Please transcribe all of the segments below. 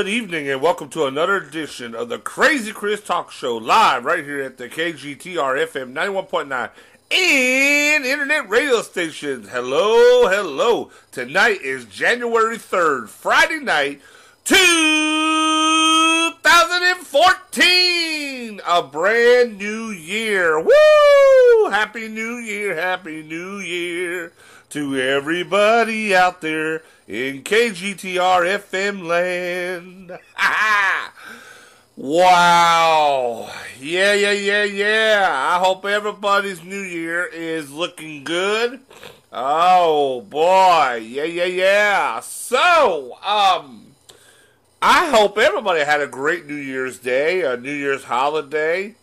Good evening and welcome to another edition of the Crazy Chris Talk Show, live right here at the KGTR FM 91.9 and internet radio stations. Hello. Tonight is January 3rd, Friday night, 2014. A brand new year. Woo! Happy New Year to everybody out there in KGTR FM land. Wow. Yeah. I hope everybody's new year is looking good. Oh boy. Yeah. So, I hope everybody had a great New Year's Day, a New Year's holiday.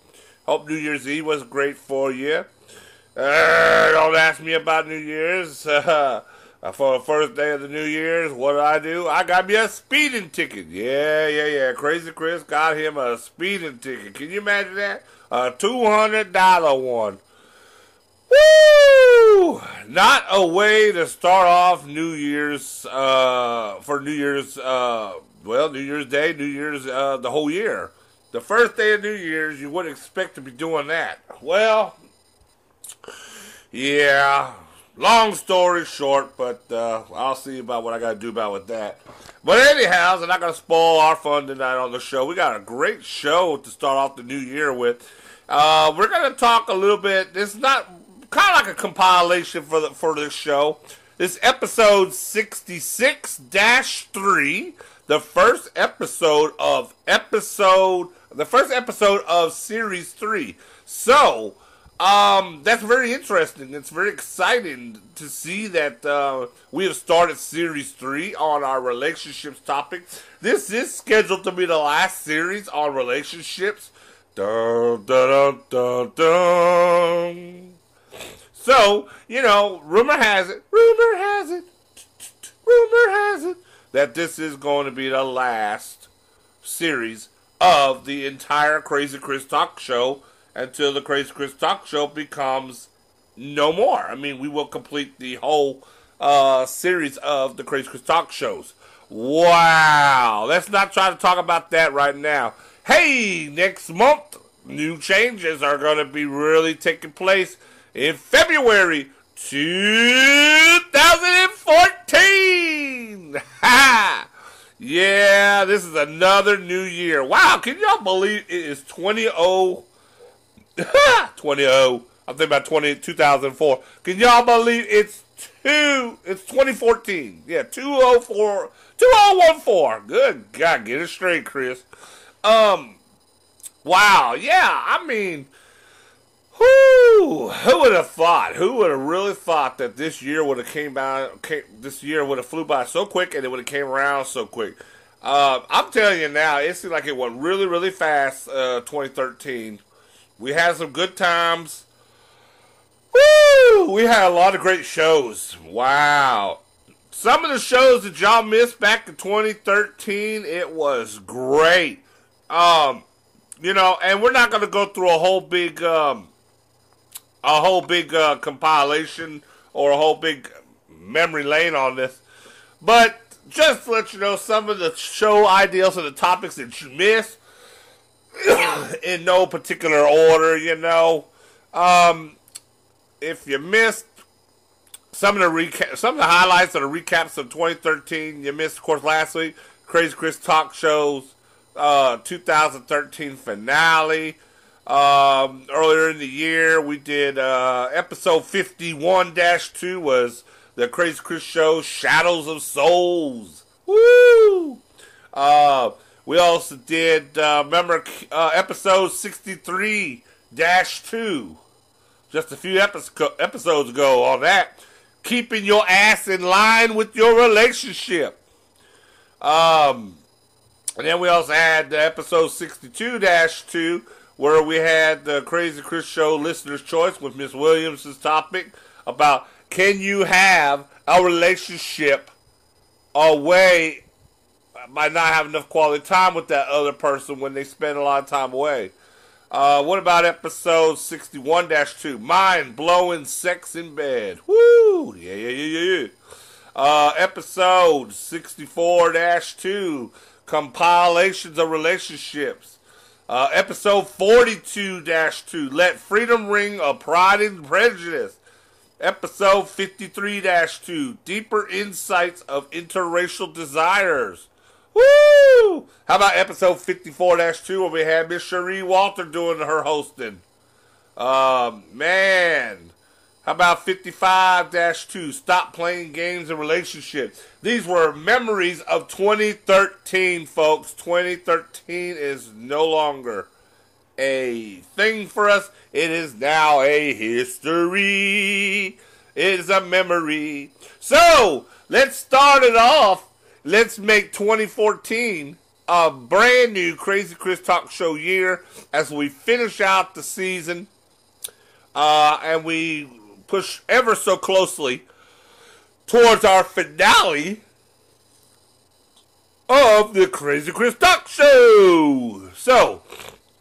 Hope New Year's Eve was great for you. Don't ask me about New Year's. For the first day of the New Year's, what did I do? I got me a speeding ticket. Yeah. Crazy Chris got him a speeding ticket. Can you imagine that? A $200 one. Woo! Not a way to start off New Year's, New Year's Day, New Year's, the whole year. The first day of New Year's, you wouldn't expect to be doing that. Well, yeah. Long story short, but I'll see about what I got to do about with that. But anyhow, I'm not going to spoil our fun tonight on the show. We got a great show to start off the new year with. We're going to talk a little bit. It's not kind of like a compilation for this show. This episode 66-3, the first episode of Series 3. So, that's very interesting. It's very exciting to see that we have started Series 3 on our relationships topic. This is scheduled to be the last series on relationships. Dun, dun, dun, dun, dun. So, rumor has it that this is going to be the last series of the entire Crazy Chris Talk Show until the Crazy Chris Talk Show becomes no more. I mean, we will complete the whole series of the Crazy Chris Talk shows. Wow. Let's not try to talk about that right now. Hey, next month, new changes are going to be really taking place in February 2014. Ha! Yeah, this is another new year. Wow, can y'all believe it is 2020? I'm thinking about 2004. Can y'all believe it's 2014? Yeah, 2014. Good God, get it straight, Chris. Wow, yeah, I mean, who would have thought? Who would have really thought that this year would have flew by so quick and it would have came around so quick? I'm telling you now, it seems like it went really, really fast, 2013. We had some good times. Woo! We had a lot of great shows. Wow. Some of the shows that y'all missed back in 2013, it was great. And we're not going to go through a whole big compilation or a whole big memory lane on this. But just to let you know, some of the show ideas and the topics that you missed, in no particular order, if you missed some of the highlights or the recaps of 2013, you missed, of course, last week, Crazy Chris Talk Show's 2013 finale. Earlier in the year, we did episode 51-2 was the Crazy Chris Show Shadows of Souls. Woo! We also did, episode 63-2, just a few episodes ago on that. Keeping your ass in line with your relationship. And then we also had episode 62-2, where we had the Crazy Chris Show Listener's Choice with Miss Williams' topic about, can you have a relationship away by not having enough quality time with that other person when they spend a lot of time away? What about episode 61-2? Mind-blowing sex in bed. Woo! Yeah. Episode 64-2. compilations of relationships. Episode 42-2, Let Freedom Ring of Pride and Prejudice. Episode 53-2, Deeper Insights of Interracial Desires. Woo! How about episode 54-2, where we had Miss Cherie Walter doing her hosting? Man. How about 55-2, Stop Playing Games and Relationships? These were memories of 2013, folks. 2013 is no longer a thing for us. It is now a history. It is a memory. So, let's start it off. Let's make 2014 a brand new Crazy Chris Talk Show year as we finish out the season. And we push ever so closely towards our finale of the Crazy Chris Talk Show. So,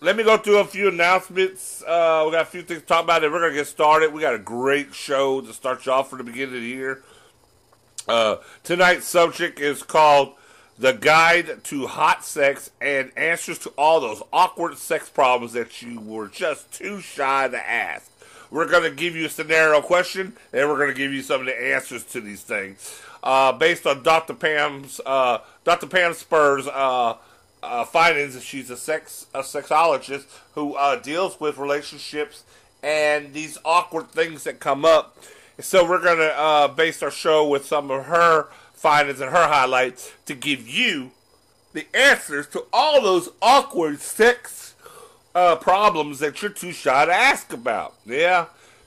let me go through a few announcements. We got a few things to talk about, and we're going to get started. We got a great show to start you off for the beginning of the year. Tonight's subject is called The Guide to Hot Sex and Answers to All Those Awkward Sex Problems That You Were Just Too Shy to Ask. We're going to give you a scenario question, and we're going to give you some of the answers to these things. Based on Dr. Pam Spur's findings, she's a sexologist who deals with relationships and these awkward things that come up. So we're going to base our show with some of her findings and her highlights to give you the answers to all those awkward sex problems that you're too shy to ask about. Yeah.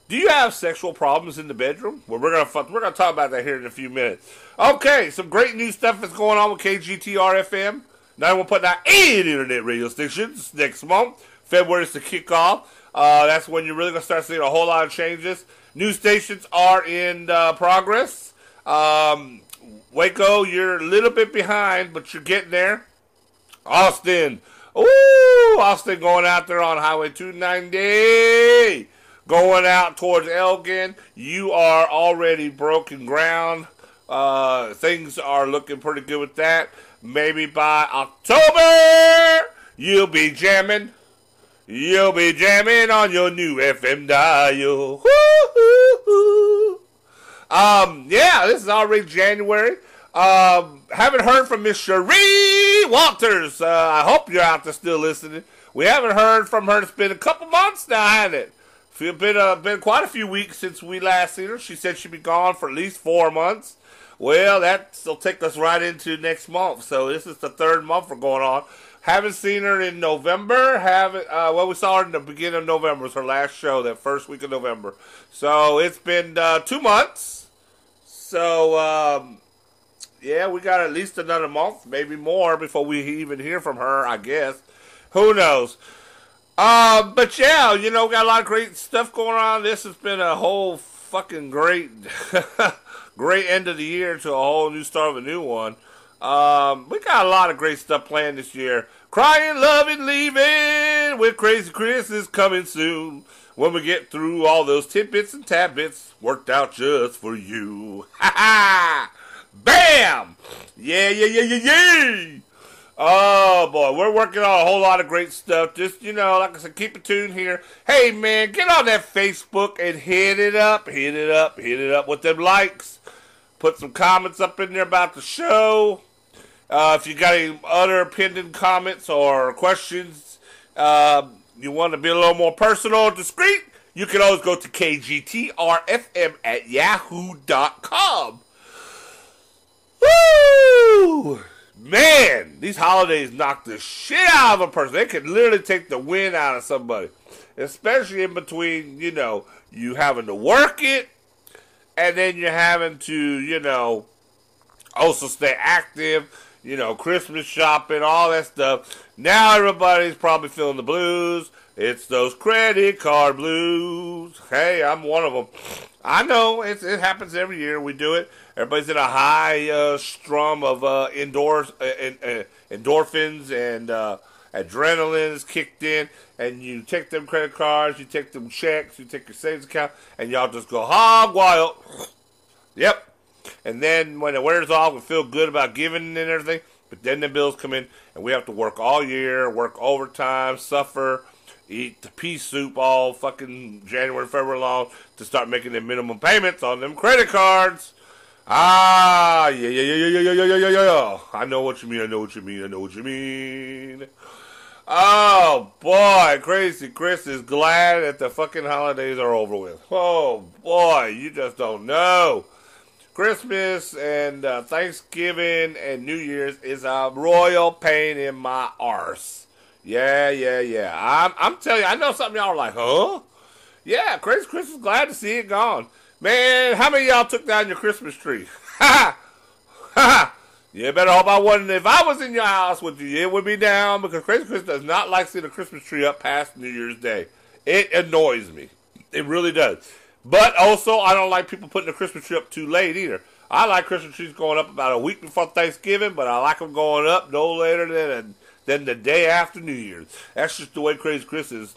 Do you have sexual problems in the bedroom? Well, we're gonna talk about that here in a few minutes. Okay, some great new stuff is going on with KGTR FM. Now we're putting out 8 internet radio stations next month. February is the kickoff. That's when you're really gonna start seeing a whole lot of changes. New stations are in progress. Waco, you're a little bit behind, but you're getting there. Austin. Ooh, Austin going out there on Highway 290. Going out towards Elgin. You are already broken ground. Things are looking pretty good with that. Maybe by October, you'll be jamming. You'll be jamming on your new FM dial. Woo-hoo-hoo. Yeah, this is already January. Haven't heard from Miss Cherie Walters. I hope you're out there still listening. We haven't heard from her. It's been a couple months now, hasn't it? It's been quite a few weeks since we last seen her. She said she'd be gone for at least 4 months. Well, that'll take us right into next month. So this is the 3rd month we're going on. Haven't seen her in November. We saw her in the beginning of November. It was her last show, that first week of November. So it's been 2 months. So, yeah, we got at least another month, maybe more, before we even hear from her, I guess. Who knows? But yeah, we got a lot of great stuff going on. This has been a whole fucking great, great end of the year to a whole new start of a new one. We got a lot of great stuff planned this year. Crying, Loving, Leaving with Crazy Chris is coming soon. When we get through all those tidbits and tabits worked out just for you. Ha ha! Bam! Yeah. Oh, boy. We're working on a whole lot of great stuff. Just, like I said, keep it tuned here. Hey, man, get on that Facebook and hit it up with them likes. Put some comments up in there about the show. If you got any other pending comments or questions, you want to be a little more personal or discreet, you can always go to kgtrfm@yahoo.com. Woo! Man, these holidays knock the shit out of a person. They can literally take the wind out of somebody. Especially in between, you having to work it, and then you're having to, also stay active, Christmas shopping, all that stuff. Now everybody's probably feeling the blues. It's those credit card blues. Hey, I'm one of them. I know, it happens every year. We do it. Everybody's in a high strum of endorphins and adrenaline is kicked in. And you take them credit cards, you take them checks, you take your savings account, and y'all just go hog wild. Yep. And then when it wears off, we feel good about giving and everything. But then the bills come in, and we have to work all year, work overtime, suffer, eat the pea soup all fucking January, February long to start making the minimum payments on them credit cards. Ah, yeah. I know what you mean. Oh, boy, Crazy Chris is glad that the fucking holidays are over with. Oh, boy, you just don't know. Christmas and Thanksgiving and New Year's is a royal pain in my arse. Yeah. I'm telling you, I know some of y'all are like, huh? Yeah, Crazy Chris is glad to see it gone. Man, how many of y'all took down your Christmas tree? Ha! You better hope I wasn't. If I was in your house with you, it would be down, because Crazy Chris does not like seeing the Christmas tree up past New Year's Day. It annoys me. It really does. But also, I don't like people putting the Christmas tree up too late either. I like Christmas trees going up about a week before Thanksgiving, but I like them going up no later than the day after New Year's. That's just the way Crazy Chris is.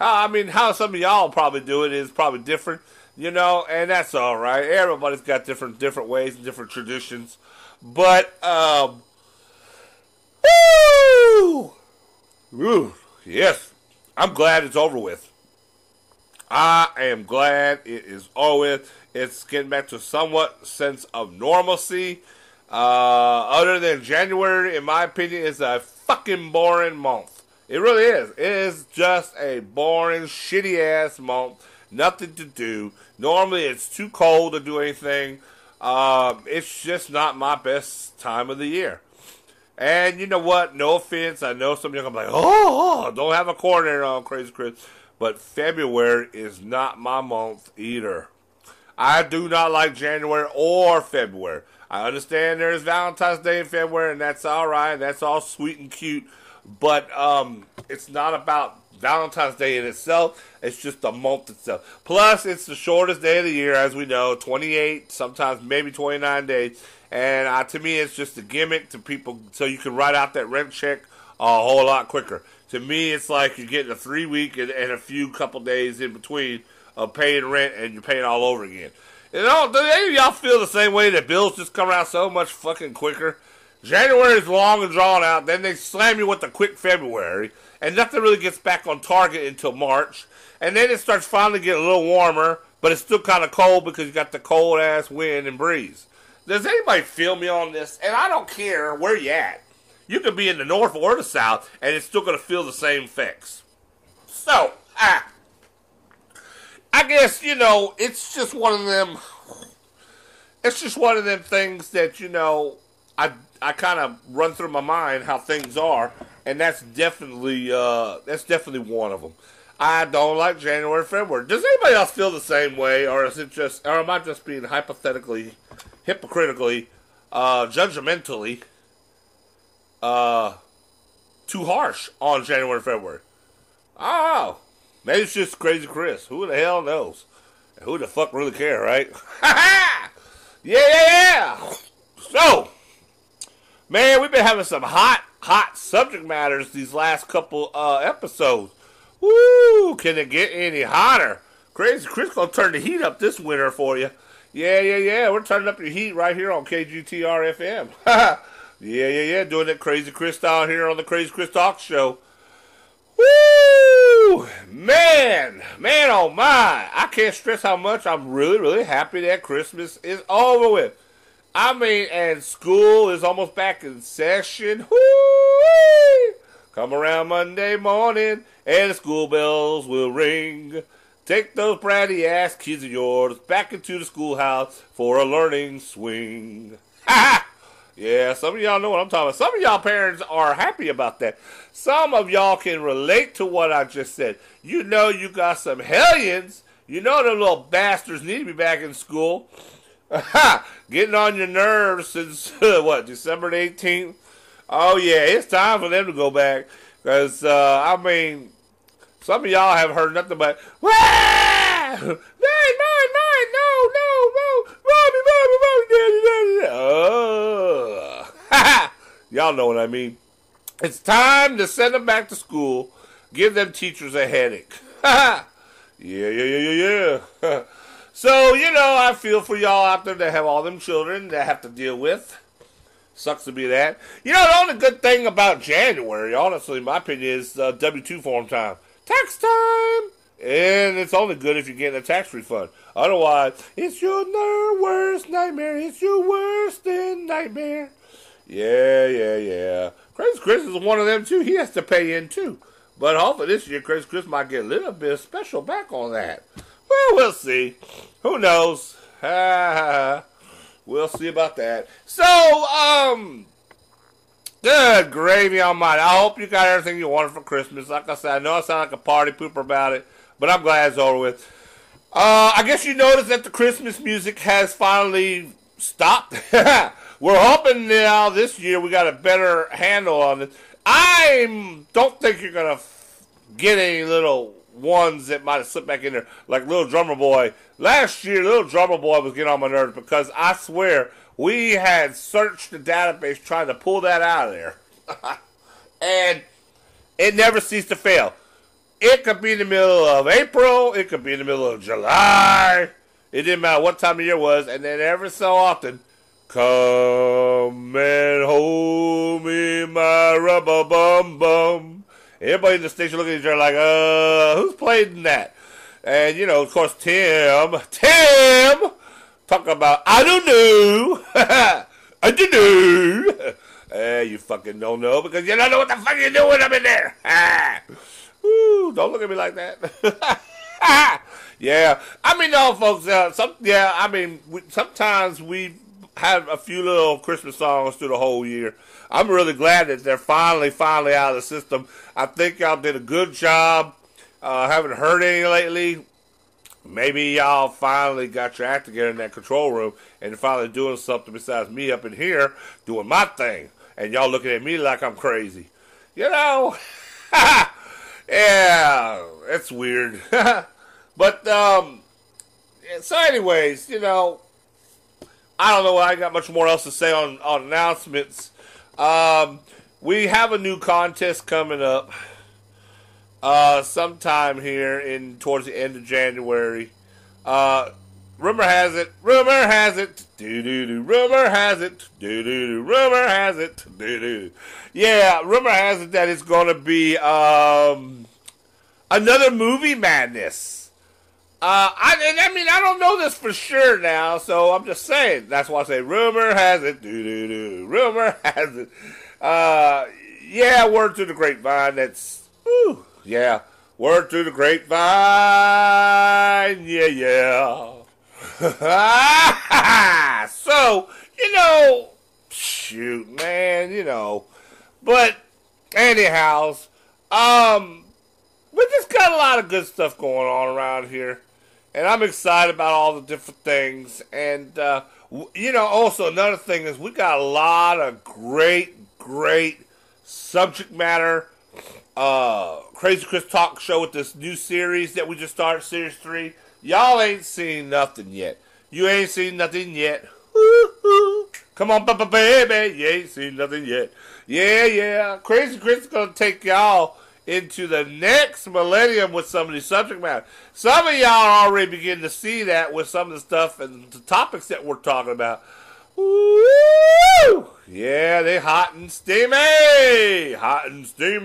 How some of y'all probably do it is probably different, and that's all right. Everybody's got different ways and different traditions. But, yes, I'm glad it's over with. I am glad it is over with. It's getting back to somewhat sense of normalcy. Other than January, in my opinion, is a fucking boring month. It really is. It is just a boring, shitty-ass month. Nothing to do. Normally, it's too cold to do anything. It's just not my best time of the year. And you know what? No offense. I know some of you are going to be like, don't have a coordinator on Crazy Chris. But February is not my month either. I do not like January or February. I understand there's Valentine's Day in February, and that's all right. That's all sweet and cute. But it's not about Valentine's Day in itself. It's just the month itself. Plus, it's the shortest day of the year, as we know, 28, sometimes maybe 29 days. And to me, it's just a gimmick to people so you can write out that rent check a whole lot quicker. To me, it's like you're getting a 3-week and a few couple days in between of paying rent, and you're paying all over again. Do any of y'all feel the same way that bills just come out so much fucking quicker? January is long and drawn out, then they slam you with the quick February, and nothing really gets back on target until March, and then it starts finally getting a little warmer, but it's still kind of cold because you got the cold-ass wind and breeze. Does anybody feel me on this? And I don't care where you at. You could be in the north or the south, and it's still going to feel the same effects. So, I guess, it's just one of them. It's just one of them things that, I kind of run through my mind how things are, and that's definitely one of them. I don't like January, February. Does anybody else feel the same way, or am I just being hypocritically, judgmentally, too harsh on January, February? Oh, maybe it's just Crazy Chris. Who the hell knows? Who the fuck really care, right? Yeah. So, man, we've been having some hot subject matters these last couple episodes. Woo! Can it get any hotter? Crazy Chris gonna turn the heat up this winter for you. Yeah. We're turning up your heat right here on KGTR FM. Yeah. Doing that Crazy Chris style here on the Crazy Chris Talk Show. Woo! Man, oh my. I can't stress how much I'm really, really happy that Christmas is over with. And school is almost back in session. Woo! Come around Monday morning, and the school bells will ring. Take those bratty ass kids of yours back into the schoolhouse for a learning swing. Ha! Yeah, some of y'all know what I'm talking about. Some of y'all parents are happy about that. Some of y'all can relate to what I just said. You got some hellions. Them little bastards need to be back in school. Getting on your nerves since, December the 18th? Oh, yeah, it's time for them to go back. Because, some of y'all have heard nothing but, wah! Mine, no, Mommy, daddy. Y'all know what I mean. It's time to send them back to school. Give them teachers a headache. Yeah. So, I feel for y'all out there that have all them children that have to deal with. Sucks to be that. You know, the only good thing about January, honestly, in my opinion, is W-2 form time. Tax time! And it's only good if you're getting a tax refund. Otherwise, it's your worst nightmare. It's your worst nightmare. Yeah. Crazy Chris is one of them, too. He has to pay in, too. But hopefully this year, Crazy Chris might get a little bit of special back on that. Well, we'll see. Who knows? We'll see about that. So, good gravy almighty. I hope you got everything you wanted for Christmas. Like I said, I know I sound like a party pooper about it, but I'm glad it's over with. I guess you noticed that the Christmas music has finally stopped. We're hoping now this year we got a better handle on it. I don't think you're going to get any little ones that might have slipped back in there, like Little Drummer Boy. Last year, Little Drummer Boy was getting on my nerves because I swear we had searched the database trying to pull that out of there. And it never ceased to fail. It could be in the middle of April. It could be in the middle of July. It didn't matter what time of year it was. And then every so often, come and hold me, my rubber bum bum. Everybody in the station looking at each other like, who's playing that? And, you know, of course, Tim, talk about, I don't know. I don't know. You fucking don't know because you don't know what the fuck you're doing up in there. Ooh, don't look at me like that. Yeah. I mean, no, folks, sometimes we have a few little Christmas songs through the whole year. I'm really glad that they're finally out of the system. I think y'all did a good job. Haven't heard any lately. Maybe y'all finally got your act together in that control room and finally doing something besides me up in here doing my thing. And y'all looking at me like I'm crazy. You know? Yeah, it's weird. But, so anyways, you know, I don't know. I got much more else to say on announcements. We have a new contest coming up sometime here towards the end of January. Rumor has it, rumor has it that it's going to be another movie madness. I don't know this for sure now, so I'm just saying. That's why I say rumor has it, rumor has it. Yeah, word through the grapevine. Yeah, word through the grapevine. Yeah. So, you know, shoot, man, you know. But, anyhow, we just got a lot of good stuff going on around here. And I'm excited about all the different things. And, you know, also another thing is we got a lot of great subject matter. Crazy Chris Talk Show with this new series that we just started, Series 3. Y'all ain't seen nothing yet. You ain't seen nothing yet. Woo-hoo. Come on, baby. You ain't seen nothing yet. Yeah. Crazy Chris is going to take y'all into the next millennium with some of these subject matter. Some of y'all are already beginning to see that with some of the stuff and the topics that we're talking about. Woo! Yeah, they hot and steamy! Hot and steamy!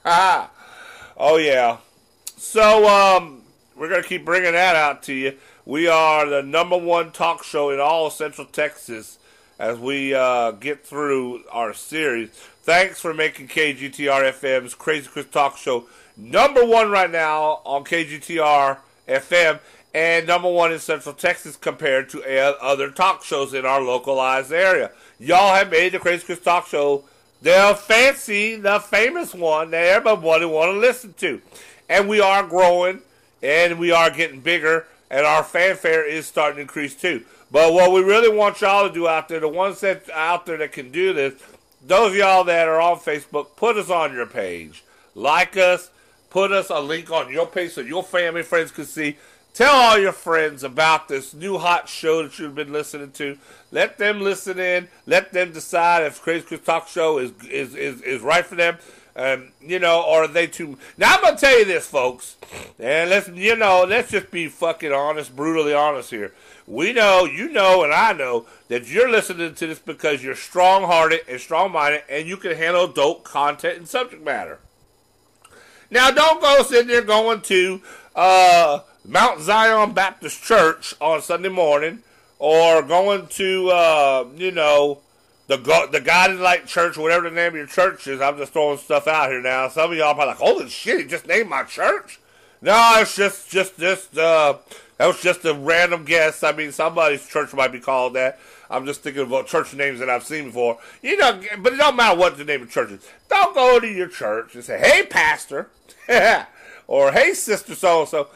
Ha! Oh, yeah. So, we're going to keep bringing that out to you. We are the #1 talk show in all of Central Texas as we get through our series. Thanks for making KGTR FM's Crazy Chris Talk Show #1 right now on KGTR FM and #1 in Central Texas compared to other talk shows in our localized area. Y'all have made the Crazy Chris Talk Show the famous one that everybody want to listen to. And we are growing, and we are getting bigger, and our fanfare is starting to increase too. But what we really want y'all to do out there, the ones that out there that can do this, those of y'all that are on Facebook, put us on your page. Like us, put us a link on your page so your family, friends can see. Tell all your friends about this new hot show that you've been listening to. Let them listen in. Let them decide if Crazy Chris Talk Show is right for them. Or are they too? Now I'm gonna tell you this, folks, and let's just be fucking honest, brutally honest here. We know, and I know that you're listening to this because you're strong-hearted and strong-minded, and you can handle adult content and subject matter. Now, don't go sitting there going to Mount Zion Baptist Church on Sunday morning, or going to the Guiding Light Church, whatever the name of your church is. I'm just throwing stuff out here now. Some of y'all are probably like, holy shit, he just named my church? No, it's just that was just a random guess. I mean, somebody's church might be called that. I'm just thinking about church names that I've seen before. But it don't matter what the name of church is. Don't go to your church and say, hey, pastor, or hey, sister so-and-so.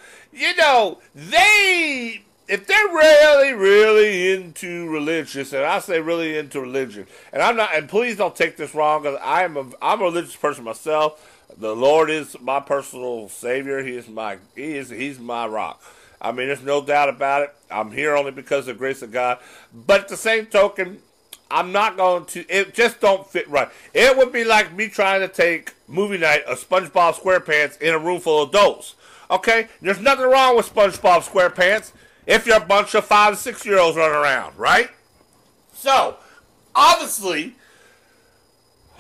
If they're really, really into religious, and I say really into religion, and I'm not, and please don't take this wrong, because I'm a religious person myself. The Lord is my personal Savior. He's my rock. I mean, there's no doubt about it. I'm here only because of the grace of God. But at the same token, I'm not going to, it just don't fit right. It would be like me trying to take movie night of SpongeBob SquarePants in a room full of adults. Okay? There's nothing wrong with SpongeBob SquarePants if you're a bunch of 5 to 6 year olds running around, right? So, obviously,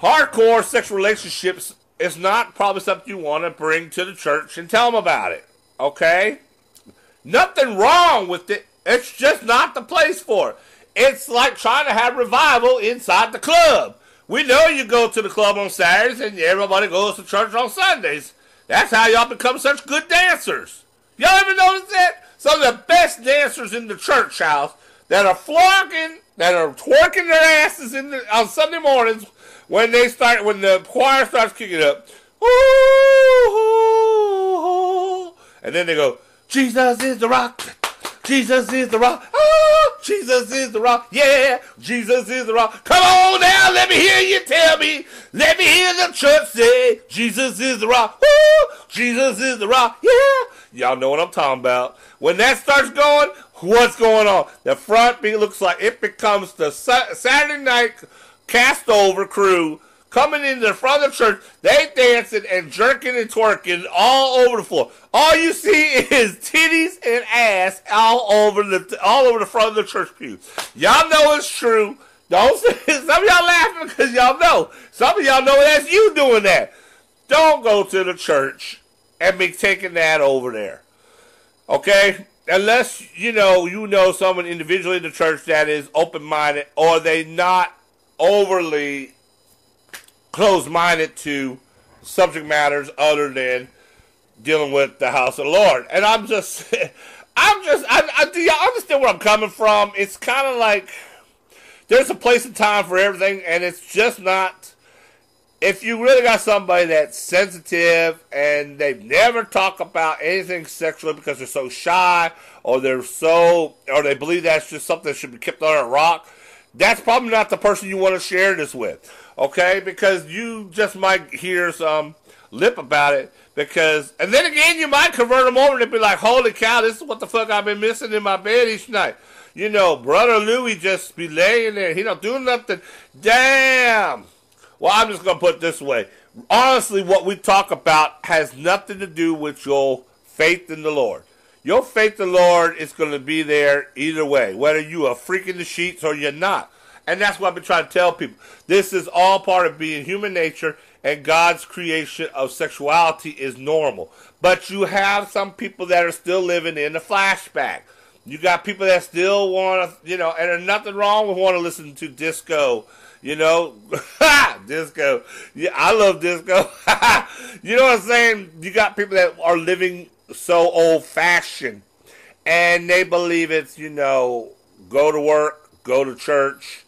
hardcore sexual relationships is not probably something you want to bring to the church and tell them about it. Okay? Nothing wrong with it. It's just not the place for it. It's like trying to have revival inside the club. We know you go to the club on Saturdays and everybody goes to church on Sundays. That's how y'all become such good dancers. Y'all ever notice that? Some of the best dancers in the church house that are flocking, that are twerking their asses on Sunday mornings when the choir starts kicking up. Ooh, and then they go, Jesus is the rock. Jesus is the rock. Oh, Jesus is the rock. Yeah, Jesus is the rock. Come on now, let me hear you tell me. Let me hear the church say, Jesus is the rock. Woo, Jesus is the rock. Yeah. Y'all know what I'm talking about. When that starts going, what's going on? The front beat looks like it becomes the Saturday night cast over crew coming into the front of the church. They dancing and jerking and twerking all over the floor. All you see is titties and ass all over the front of the church pew. Y'all know it's true. Don't say, some of y'all laughing because y'all know. Some of y'all know that's you doing that. Don't go to the church and be taking that over there. Okay? Unless you know someone individually in the church that is open-minded, or they not overly closed-minded to subject matters other than dealing with the house of the Lord. And do y'all understand where I'm coming from? It's kind of like there's a place and time for everything, and it's just not. If you really got somebody that's sensitive and they never talk about anything sexually because they're so shy, or they believe that's just something that should be kept under a rock, that's probably not the person you want to share this with. Okay? Because you just might hear some lip about it. And then again, you might convert them over and be like, holy cow, this is what the fuck I've been missing in my bed each night. Brother Louie just be laying there. He don't do nothing. Damn. Well, I'm just going to put it this way. Honestly, what we talk about has nothing to do with your faith in the Lord. Your faith in the Lord is going to be there either way, whether you are freaking the sheets or you're not. And that's what I've been trying to tell people. This is all part of being human nature, and God's creation of sexuality is normal. But you have some people that are still living in the flashback. You got people that still want to, and there's nothing wrong with wanting to listen to disco. Disco. Yeah, I love disco. You know what I'm saying? You got people that are living so old-fashioned, and they believe it's, go to work, go to church,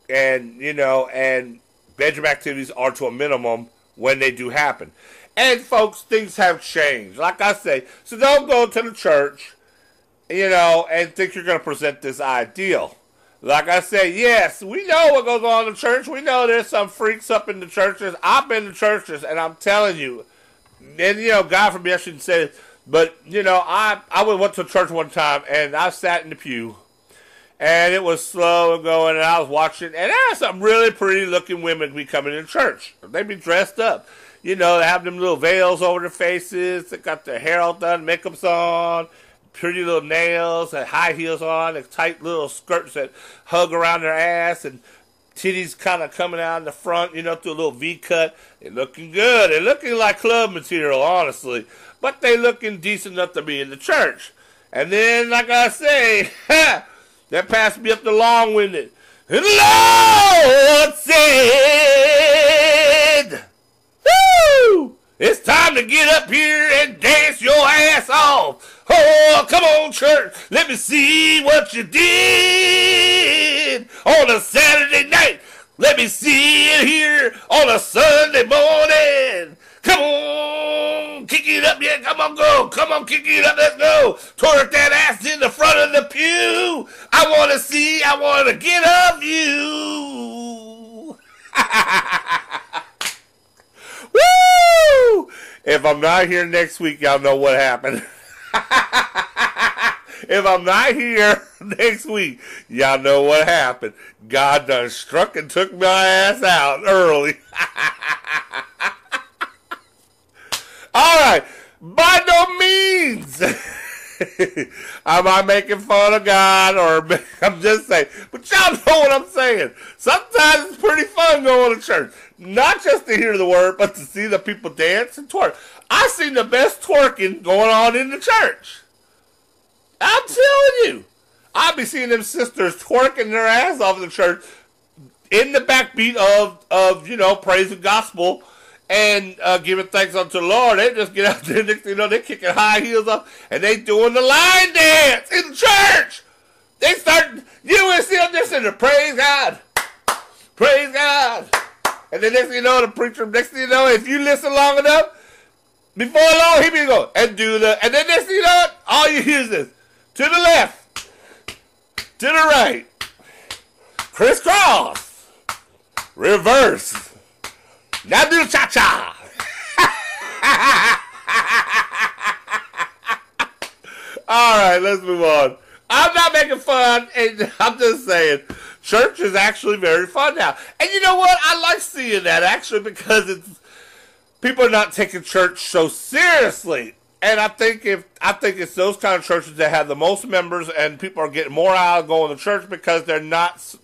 and, and bedroom activities are to a minimum when they do happen. And, folks, things have changed. Like I say, so don't go to the church, and think you're going to present this ideal. Like I say, yes, we know what goes on in the church. We know there's some freaks up in the churches. I've been to churches, and I'm telling you, and, God forbid I shouldn't say this, but, I went to church one time, and I sat in the pew, And it was slow going, and I was watching, and there were some really pretty looking women be coming in church. They'd be dressed up. You know, they have them little veils over their faces. They got their hair all done, makeup's on, pretty little nails, and high heels on, and tight little skirts that hug around their ass, and titties kind of coming out in the front, you know, through a little V-cut. They're looking good. They're looking like club material, honestly. But they looking decent enough to be in the church. And then, like I say, that passed me up the long-winded. And the Lord said, woo! It's time to get up here and dance your ass off. Oh, come on, church. Let me see what you did on a Saturday night. Let me see it here on a Sunday morning. Come on, kick it up, yeah, come on, go. Come on, kick it up, let's go. Twerk that ass in the front of the pew. I want to get of you. Woo! If I'm not here next week, y'all know what happened. If I'm not here next week, y'all know what happened. God done struck and took my ass out early. All right, by no means am I making fun of God, or I'm just saying. But y'all know what I'm saying. Sometimes it's pretty fun going to church. Not just to hear the word, but to see the people dance and twerk. I've seen the best twerking going on in the church. I'm telling you. I'll be seeing them sisters twerking their ass off in the church in the backbeat of you know, praise the gospel and giving thanks unto the Lord. They just get out there, next thing you know, they're kicking high heels up and they doing the line dance in the church. They start, you will see them just in the praise God. Praise God. And then next thing you know, the preacher, next thing you know, if you listen long enough, before long, he be going, and do the, and then next thing you know, all you hear is this. To the left, to the right, crisscross, reverse. Now do the cha-cha. All right, let's move on. I'm not making fun, and I'm just saying, church is actually very fun now. And you know what? I like seeing that, actually, because people are not taking church so seriously. And I think it's those kind of churches that have the most members, and people are getting more out of going to church because they're not.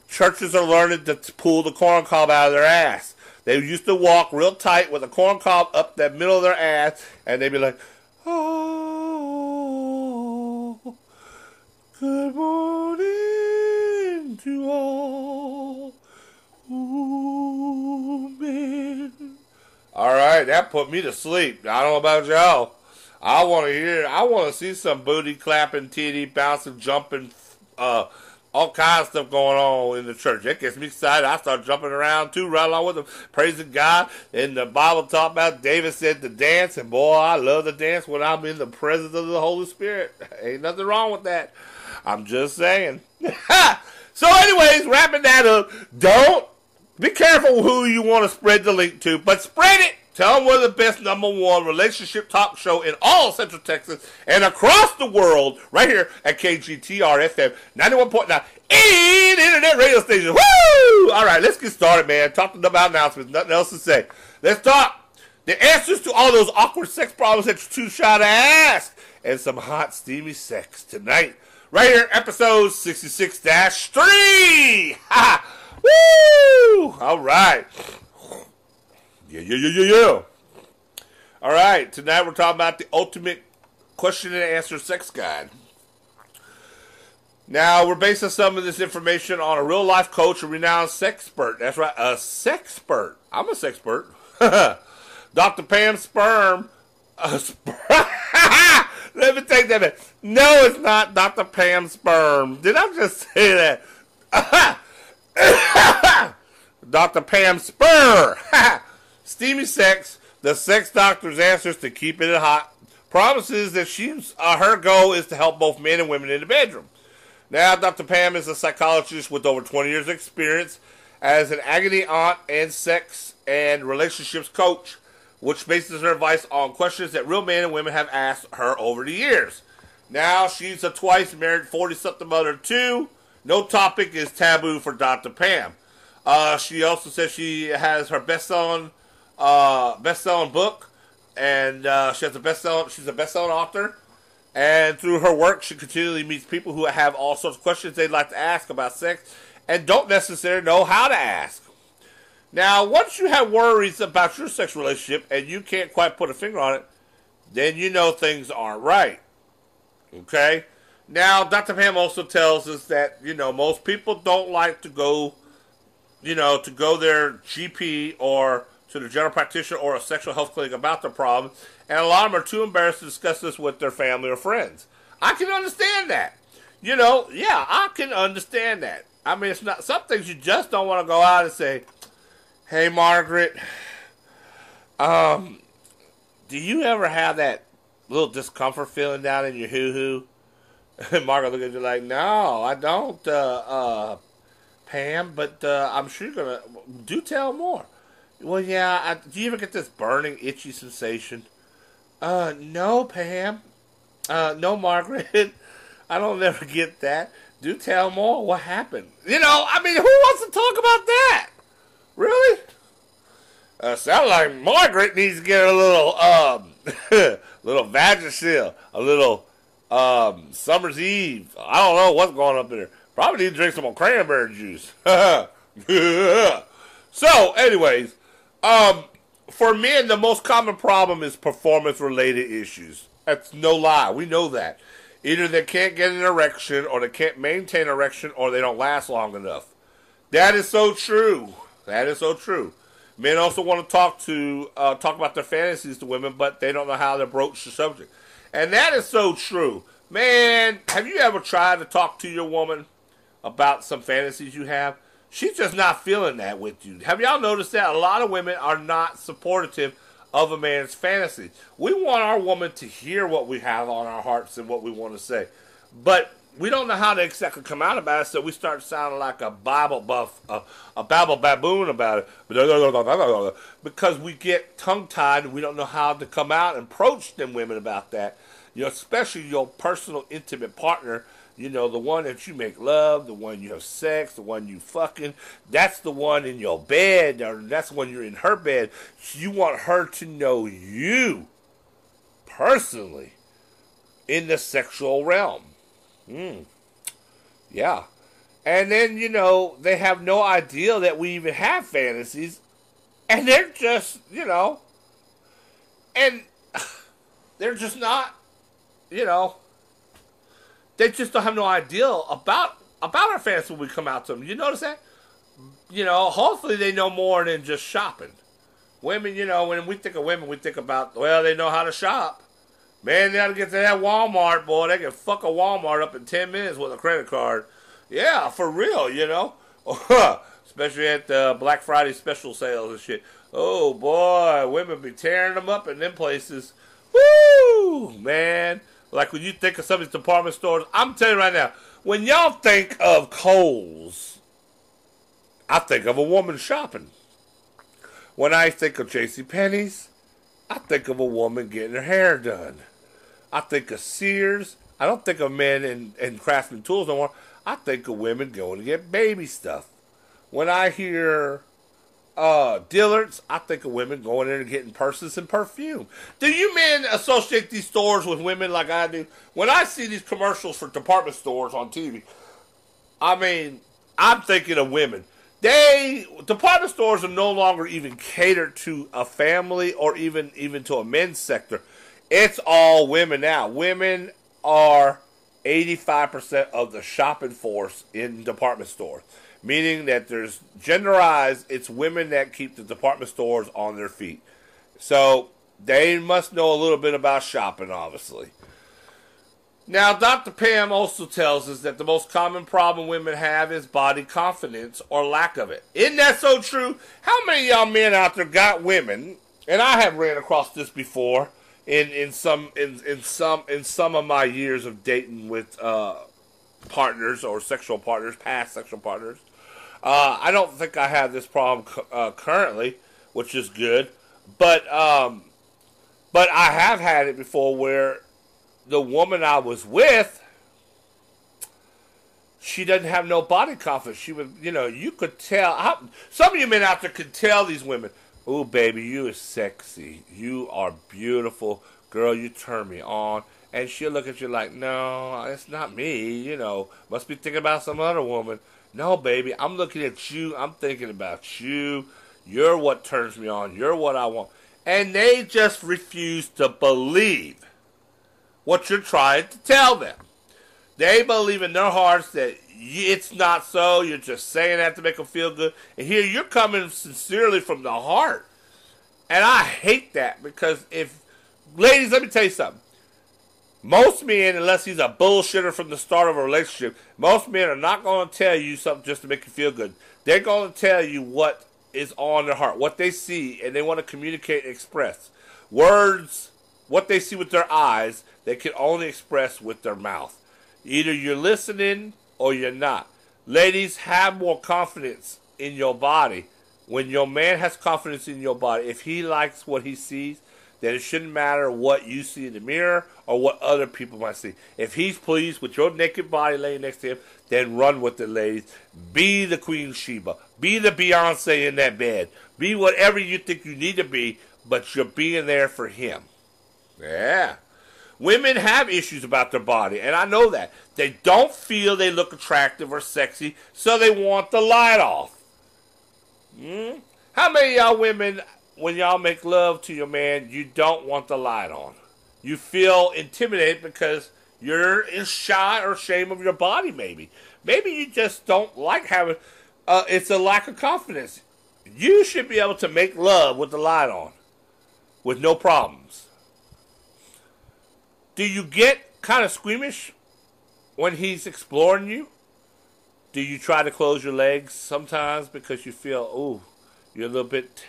Churches are learning to pull the corn cob out of their ass. They used to walk real tight with a corn cob up the middle of their ass, and they'd be like, "Oh, good morning to all women." All right, that put me to sleep. I don't know about y'all. I want to see some booty clapping, titty bouncing, jumping, all kinds of stuff going on in the church. That gets me excited. I start jumping around too, right along with them, praising God. And the Bible talked about, David said to dance, and boy, I love to dance when I'm in the presence of the Holy Spirit. Ain't nothing wrong with that. I'm just saying. So anyways, wrapping that up, be careful who you want to spread the link to, but spread it. Tell them we're the best #1 relationship talk show in all Central Texas and across the world, right here at KGTR FM 91.9 internet radio station. Woo! All right, let's get started, man. Talking about announcements, nothing else to say. Let's talk the answers to all those awkward sex problems that you're too shy to ask, and some hot, steamy sex tonight, right here, episode 66-3. Ha! Woo! All right. Yeah. All right, tonight we're talking about the ultimate question and answer sex guide. Now, we're basing some of this information on a real-life coach, a renowned sexpert. That's right, a sexpert. I'm a sexpert. Dr. Pam Sperm. Let me take that back. No, it's not Dr. Pam Sperm. Did I just say that? Dr. Pam Spur. Steamy Sex, the sex doctor's answers to keeping it hot, promises that her goal is to help both men and women in the bedroom. Now, Dr. Pam is a psychologist with over 20 years of experience as an agony aunt and sex and relationships coach, which bases her advice on questions that real men and women have asked her over the years. Now she's a twice married 40-something mother of two. No topic is taboo for Dr. Pam. She also says she has her best-selling book, and she's a best-selling author. And through her work, she continually meets people who have all sorts of questions they'd like to ask about sex and don't necessarily know how to ask. Now, once you have worries about your sex relationship and you can't quite put a finger on it, then you know things aren't right. Okay? Now, Dr. Pam also tells us that, most people don't like to go, to go their GP or to the general practitioner or a sexual health clinic about their problem, and a lot of them are too embarrassed to discuss this with their family or friends. I can understand that. I can understand that. I mean, it's not some things you just don't want to go out and say, "Hey, Margaret, do you ever have that little discomfort feeling down in your hoo-hoo?" And Margaret look at you like, "No, I don't, Pam, but I'm sure you're going to. Do tell more." "Well, yeah, do you ever get this burning, itchy sensation?" No, Pam. No, Margaret. I don't ever get that. Do tell more. What happened? Who wants to talk about that? Really? Sounds like Margaret needs to get a little, little Vagisil, a little, Summer's Eve. I don't know what's going up in there. Probably need to drink some more cranberry juice. So, anyways, for men, the most common problem is performance-related issues. That's no lie. We know that. Either they can't get an erection, or they can't maintain an erection, or they don't last long enough. That is so true. That is so true. Men also want to talk about their fantasies to women, but they don't know how to broach the subject. And that is so true. Man, have you ever tried to talk to your woman about some fantasies you have? She's just not feeling that with you. Have y'all noticed that? A lot of women are not supportive of a man's fantasies. We want our woman to hear what we have on our hearts and what we want to say. But we don't know how to exactly come out about it, so we start sounding like a Bible buff, a babble baboon about it. Because we get tongue-tied and we don't know how to come out and approach them women about that. Especially your personal, intimate partner. The one that you make love, the one you have sex, the one you fucking, that's the one in your bed, or that's the one you're in her bed. You want her to know you personally in the sexual realm. Yeah. And then, they have no idea that we even have fantasies, and they're just, and they're just not, they just don't have no idea about our fantasy when we come out to them. You notice that? Hopefully they know more than just shopping. Women, when we think of women, we think about, well, they know how to shop. Man, they got to get to that Walmart, boy. They can fuck a Walmart up in 10 minutes with a credit card. Yeah, for real, Especially at the Black Friday special sales and shit. Oh, boy, women be tearing them up in them places. Woo, man. Like when you think of some of these department stores, I'm telling you right now, when y'all think of Kohl's, I think of a woman shopping. When I think of JCPenney's, I think of a woman getting her hair done. I think of Sears. I don't think of men and craftsman tools no more. I think of women going to get baby stuff. When I hear Dillard's, I think of women going in and getting purses and perfume. Do you men associate these stores with women like I do? When I see these commercials for department stores on TV, I'm thinking of women. Department stores are no longer even catered to a family or even to a men's sector. It's all women now. Women are 85% of the shopping force in department stores. Meaning that there's genderized, it's women that keep the department stores on their feet. So they must know a little bit about shopping, obviously. Now, Dr. Pam also tells us that the most common problem women have is body confidence or lack of it. Isn't that so true? How many of y'all men out there got women, and I have ran across this before in some of my years of dating with partners or sexual partners, past sexual partners. I don't think I have this problem currently, which is good. But I have had it before where the woman I was with, she doesn't have no body confidence. She would, you could tell. Some of you men out there could tell these women, "Ooh, baby, you are sexy. You are beautiful. Girl, you turn me on." And she'll look at you like, "No, it's not me. Must be thinking about some other woman." "No, baby, I'm looking at you. I'm thinking about you. You're what turns me on. You're what I want." And they just refuse to believe what you're trying to tell them. They believe in their hearts that it's not so. You're just saying that to make them feel good. And here you're coming sincerely from the heart. And I hate that because ladies, let me tell you something. Most men, unless he's a bullshitter from the start of a relationship, most men are not going to tell you something just to make you feel good. They're going to tell you what is on their heart, what they see, and they want to communicate and express. Words, what they see with their eyes, they can only express with their mouth. Either you're listening or you're not. Ladies, have more confidence in your body. When your man has confidence in your body, if he likes what he sees, then it shouldn't matter what you see in the mirror or what other people might see. If he's pleased with your naked body laying next to him, then run with it, ladies. Be the Queen Sheba. Be the Beyonce in that bed. Be whatever you think you need to be, but you're being there for him. Yeah. Women have issues about their body, and I know that. They don't feel they look attractive or sexy, so they want the light off. How many of y'all women, when y'all make love to your man, you don't want the light on? You feel intimidated because you're shy or ashamed of your body, maybe. Maybe you just don't like having, it's a lack of confidence. You should be able to make love with the light on, with no problems. Do you get kind of squeamish when he's exploring you? Do you try to close your legs sometimes because you feel, ooh, you're a little bit,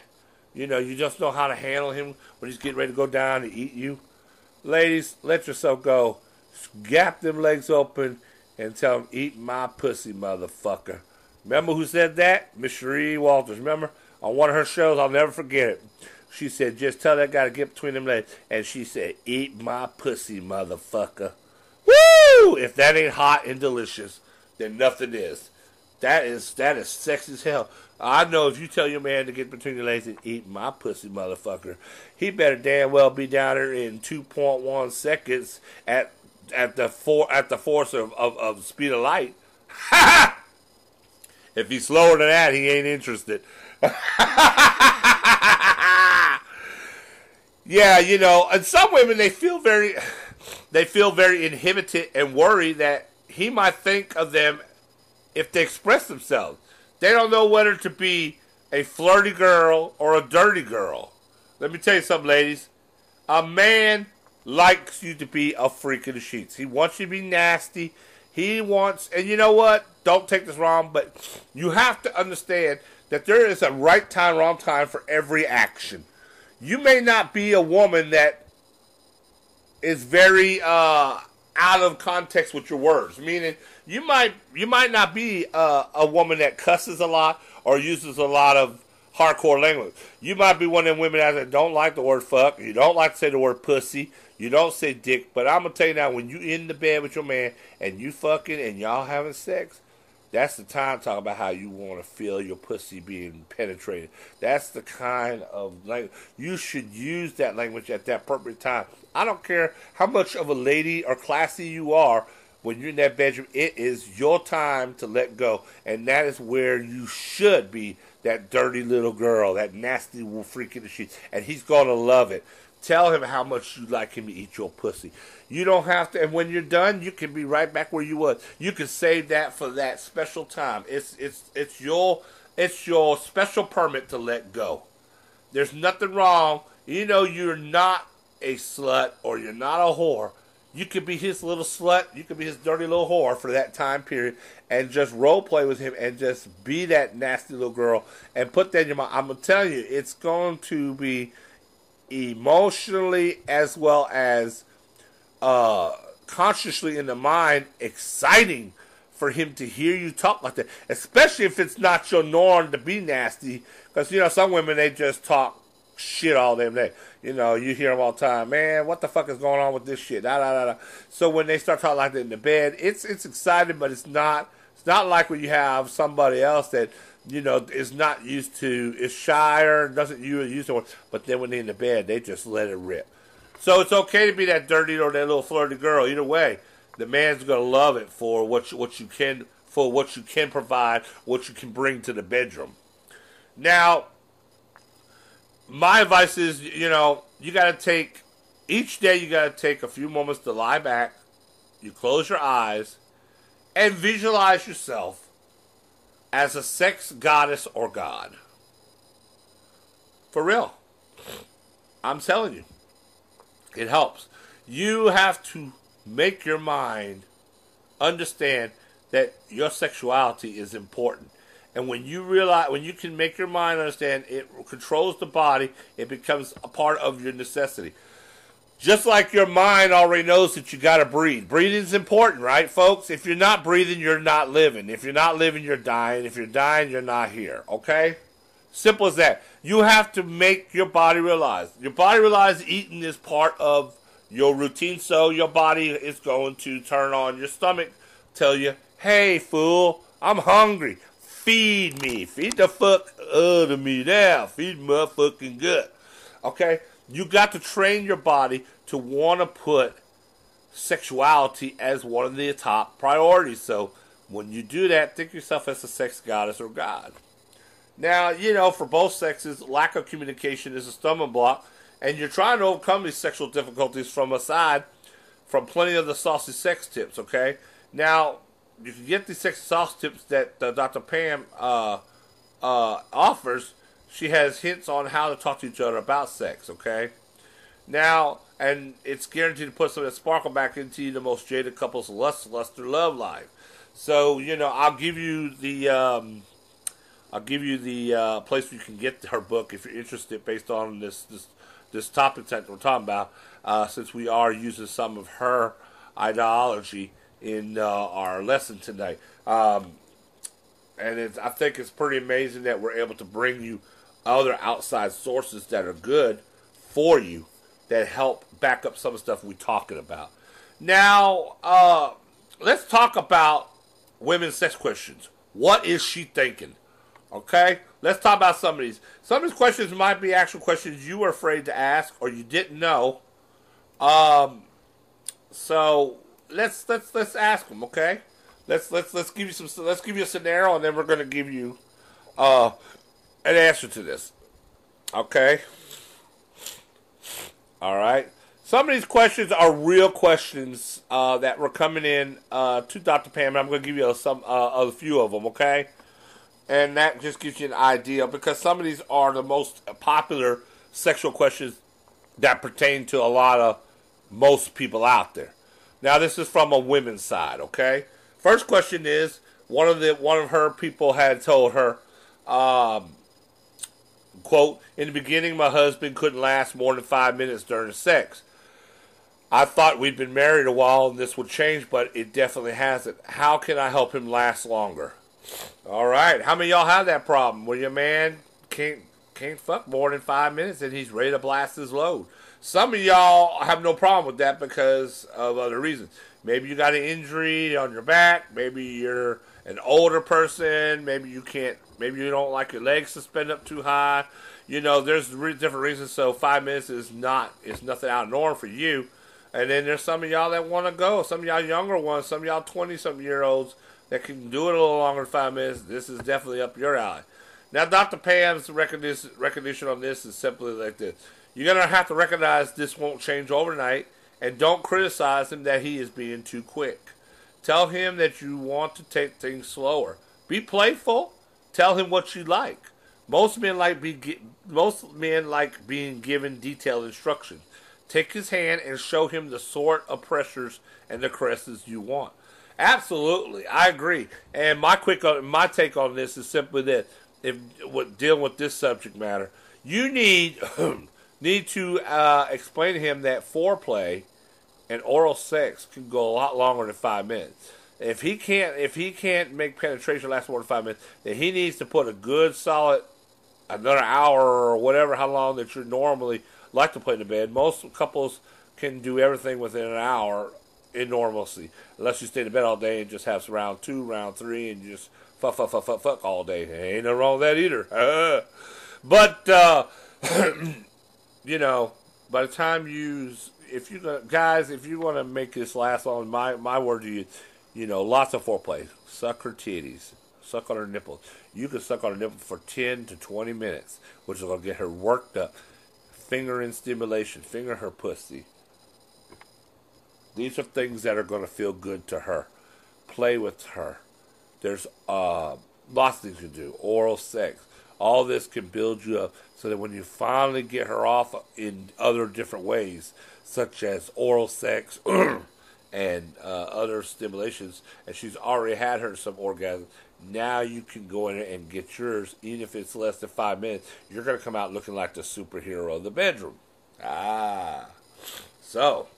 you just know how to handle him when he's getting ready to go down and eat you? Ladies, let yourself go. Gap them legs open and tell him, "Eat my pussy, motherfucker." Remember who said that? Miss Cherie Walters. Remember? On one of her shows, I'll never forget it. She said, "Just tell that guy to get between them legs." And she said, "Eat my pussy, motherfucker." Woo! If that ain't hot and delicious, then nothing is. That is sexy as hell. I know if you tell your man to get between your legs and eat my pussy, motherfucker, he better damn well be down there in 2.1 seconds at the force of the speed of light. If he's slower than that, he ain't interested. Yeah, and some women, they feel very inhibited and worried that he might think of them if they express themselves. They don't know whether to be a flirty girl or a dirty girl. Let me tell you something, ladies. A man likes you to be a freak in the sheets. He wants you to be nasty. He wants, and you know what? Don't take this wrong, but you have to understand that there is a right time, wrong time for every action. You may not be a woman that is very out of context with your words. Meaning, you might not be a woman that cusses a lot or uses a lot of hardcore language. You might be one of them women that don't like the word fuck. You don't like to say the word pussy. You don't say dick. But I'm going to tell you now, when you in the bed with your man and you fucking and y'all having sex, that's the time to talk about how you want to feel your pussy being penetrated. That's the kind of language. You should use that language at that appropriate time. I don't care how much of a lady or classy you are. When you're in that bedroom, it is your time to let go. And that is where you should be, that dirty little girl, that nasty freak in the sheets. And he's going to love it. Tell him how much you like him to eat your pussy. You don't have to, and when you're done, you can be right back where you was. You can save that for that special time. It's your special permit to let go. There's nothing wrong. You're not a slut or you're not a whore. You could be his little slut. You could be his dirty little whore for that time period and just role play with him and just be that nasty little girl and put that in your mind. I'm going to tell you, it's going to be emotionally as well as consciously in the mind exciting for him to hear you talk like that, especially if it's not your norm to be nasty. Because, some women, they just talk shit all damn day. You know, you hear them all the time, man, what the fuck is going on with this shit? Da, da, da, da. So when they start talking like that in the bed, it's exciting, but it's not like when you have somebody else that, you know, is not used to, is shyer, doesn't use to it, but then when they're in the bed, they just let it rip. So it's okay to be that dirty or that little flirty girl. Either way, the man's gonna love it for what you can provide, what you can bring to the bedroom. Now, my advice is, you know, you gotta take each day. You gotta take a few moments to lie back. You close your eyes and visualize yourself as a sex goddess or god. For real, I'm telling you. It helps. You have to make your mind understand that your sexuality is important. And when you realize, when you can make your mind understand it controls the body, it becomes a part of your necessity. Just like your mind already knows that you got to breathe. Breathing is important, right, folks? If you're not breathing, you're not living. If you're not living, you're dying. If you're dying, you're not here, okay? Simple as that. You have to make your body realize. Your body realize eating is part of your routine, so your body is going to turn on your stomach, tell you, hey, fool, I'm hungry. Feed me. Feed the fuck out of me now. Feed my fucking gut. Okay? You got to train your body to want to put sexuality as one of the top priorities. So when you do that, think of yourself as a sex goddess or god. Now, you know, for both sexes, lack of communication is a stumbling block, and you're trying to overcome these sexual difficulties from plenty of the saucy sex tips, okay? Now, you can get these sexy sauce tips that Dr. Pam offers. She has hints on how to talk to each other about sex, okay? Now, and it's guaranteed to put some of that sparkle back into the most jaded couple's luster love life. So, you know, I'll give you the place where you can get her book if you're interested, based on this topic that we're talking about. Since we are using some of her ideology in our lesson tonight, and I think it's pretty amazing that we're able to bring you other outside sources that are good for you, that help back up some of the stuff we're talking about. Now, let's talk about women's sex questions. What is she thinking? Okay, let's talk about some of these. Some of these questions might be actual questions you were afraid to ask or you didn't know. So let's ask them. Okay, let's give you some. Let's give you a scenario, and then we're going to give you an answer to this. Okay. All right. Some of these questions are real questions that were coming in to Dr. Pam. I'm going to give you a few of them. Okay. And that just gives you an idea, because some of these are the most popular sexual questions that pertain to a lot of most people out there. Now, this is from a women's side, okay? First question is, one of her people had told her, quote, in the beginning, my husband couldn't last more than 5 minutes during sex. I thought we'd been married a while and this would change, but it definitely hasn't. How can I help him last longer? All right. How many of y'all have that problem where your man can't fuck more than 5 minutes and he's ready to blast his load? Some of y'all have no problem with that because of other reasons. Maybe you got an injury on your back. Maybe you're an older person. Maybe you don't like your legs suspended up too high. You know, there's different reasons. So 5 minutes is nothing out of norm for you. And then there's some of y'all that want to go. Some of y'all younger ones. Some of y'all 20-something-year-olds that can do it a little longer than 5 minutes. This is definitely up your alley. Now, Dr. Pam's recognition on this is simply like this. You're going to have to recognize this won't change overnight, and don't criticize him that he is being too quick. Tell him that you want to take things slower. Be playful. Tell him what you like. Most men like being given detailed instructions. Take his hand and show him the sort of pressures and the caresses you want. Absolutely, I agree. And my take on this is simply that dealing with this subject matter, you need to explain to him that foreplay and oral sex can go a lot longer than 5 minutes. If he can't make penetration last more than 5 minutes, then he needs to put a good solid another hour or whatever, how long that you normally like to play in the bed. Most couples can do everything within an hour in normalcy, unless you stay in bed all day and just have round 2, round 3, and you just fuck all day. Ain't no wrong with that either. But you know, by the time if you guys, if you want to make this last long, my word to you, you know, lots of foreplay. Suck her titties, suck on her nipples. You can suck on her nipple for 10 to 20 minutes, which is gonna get her worked up. Fingering stimulation, finger her pussy. These are things that are going to feel good to her. Play with her. There's lots of things you can do. Oral sex. All this can build you up so that when you finally get her off in other different ways, such as oral sex and other stimulations, and she's already had her some orgasm, now you can go in and get yours, even if it's less than 5 minutes. You're going to come out looking like the superhero of the bedroom. So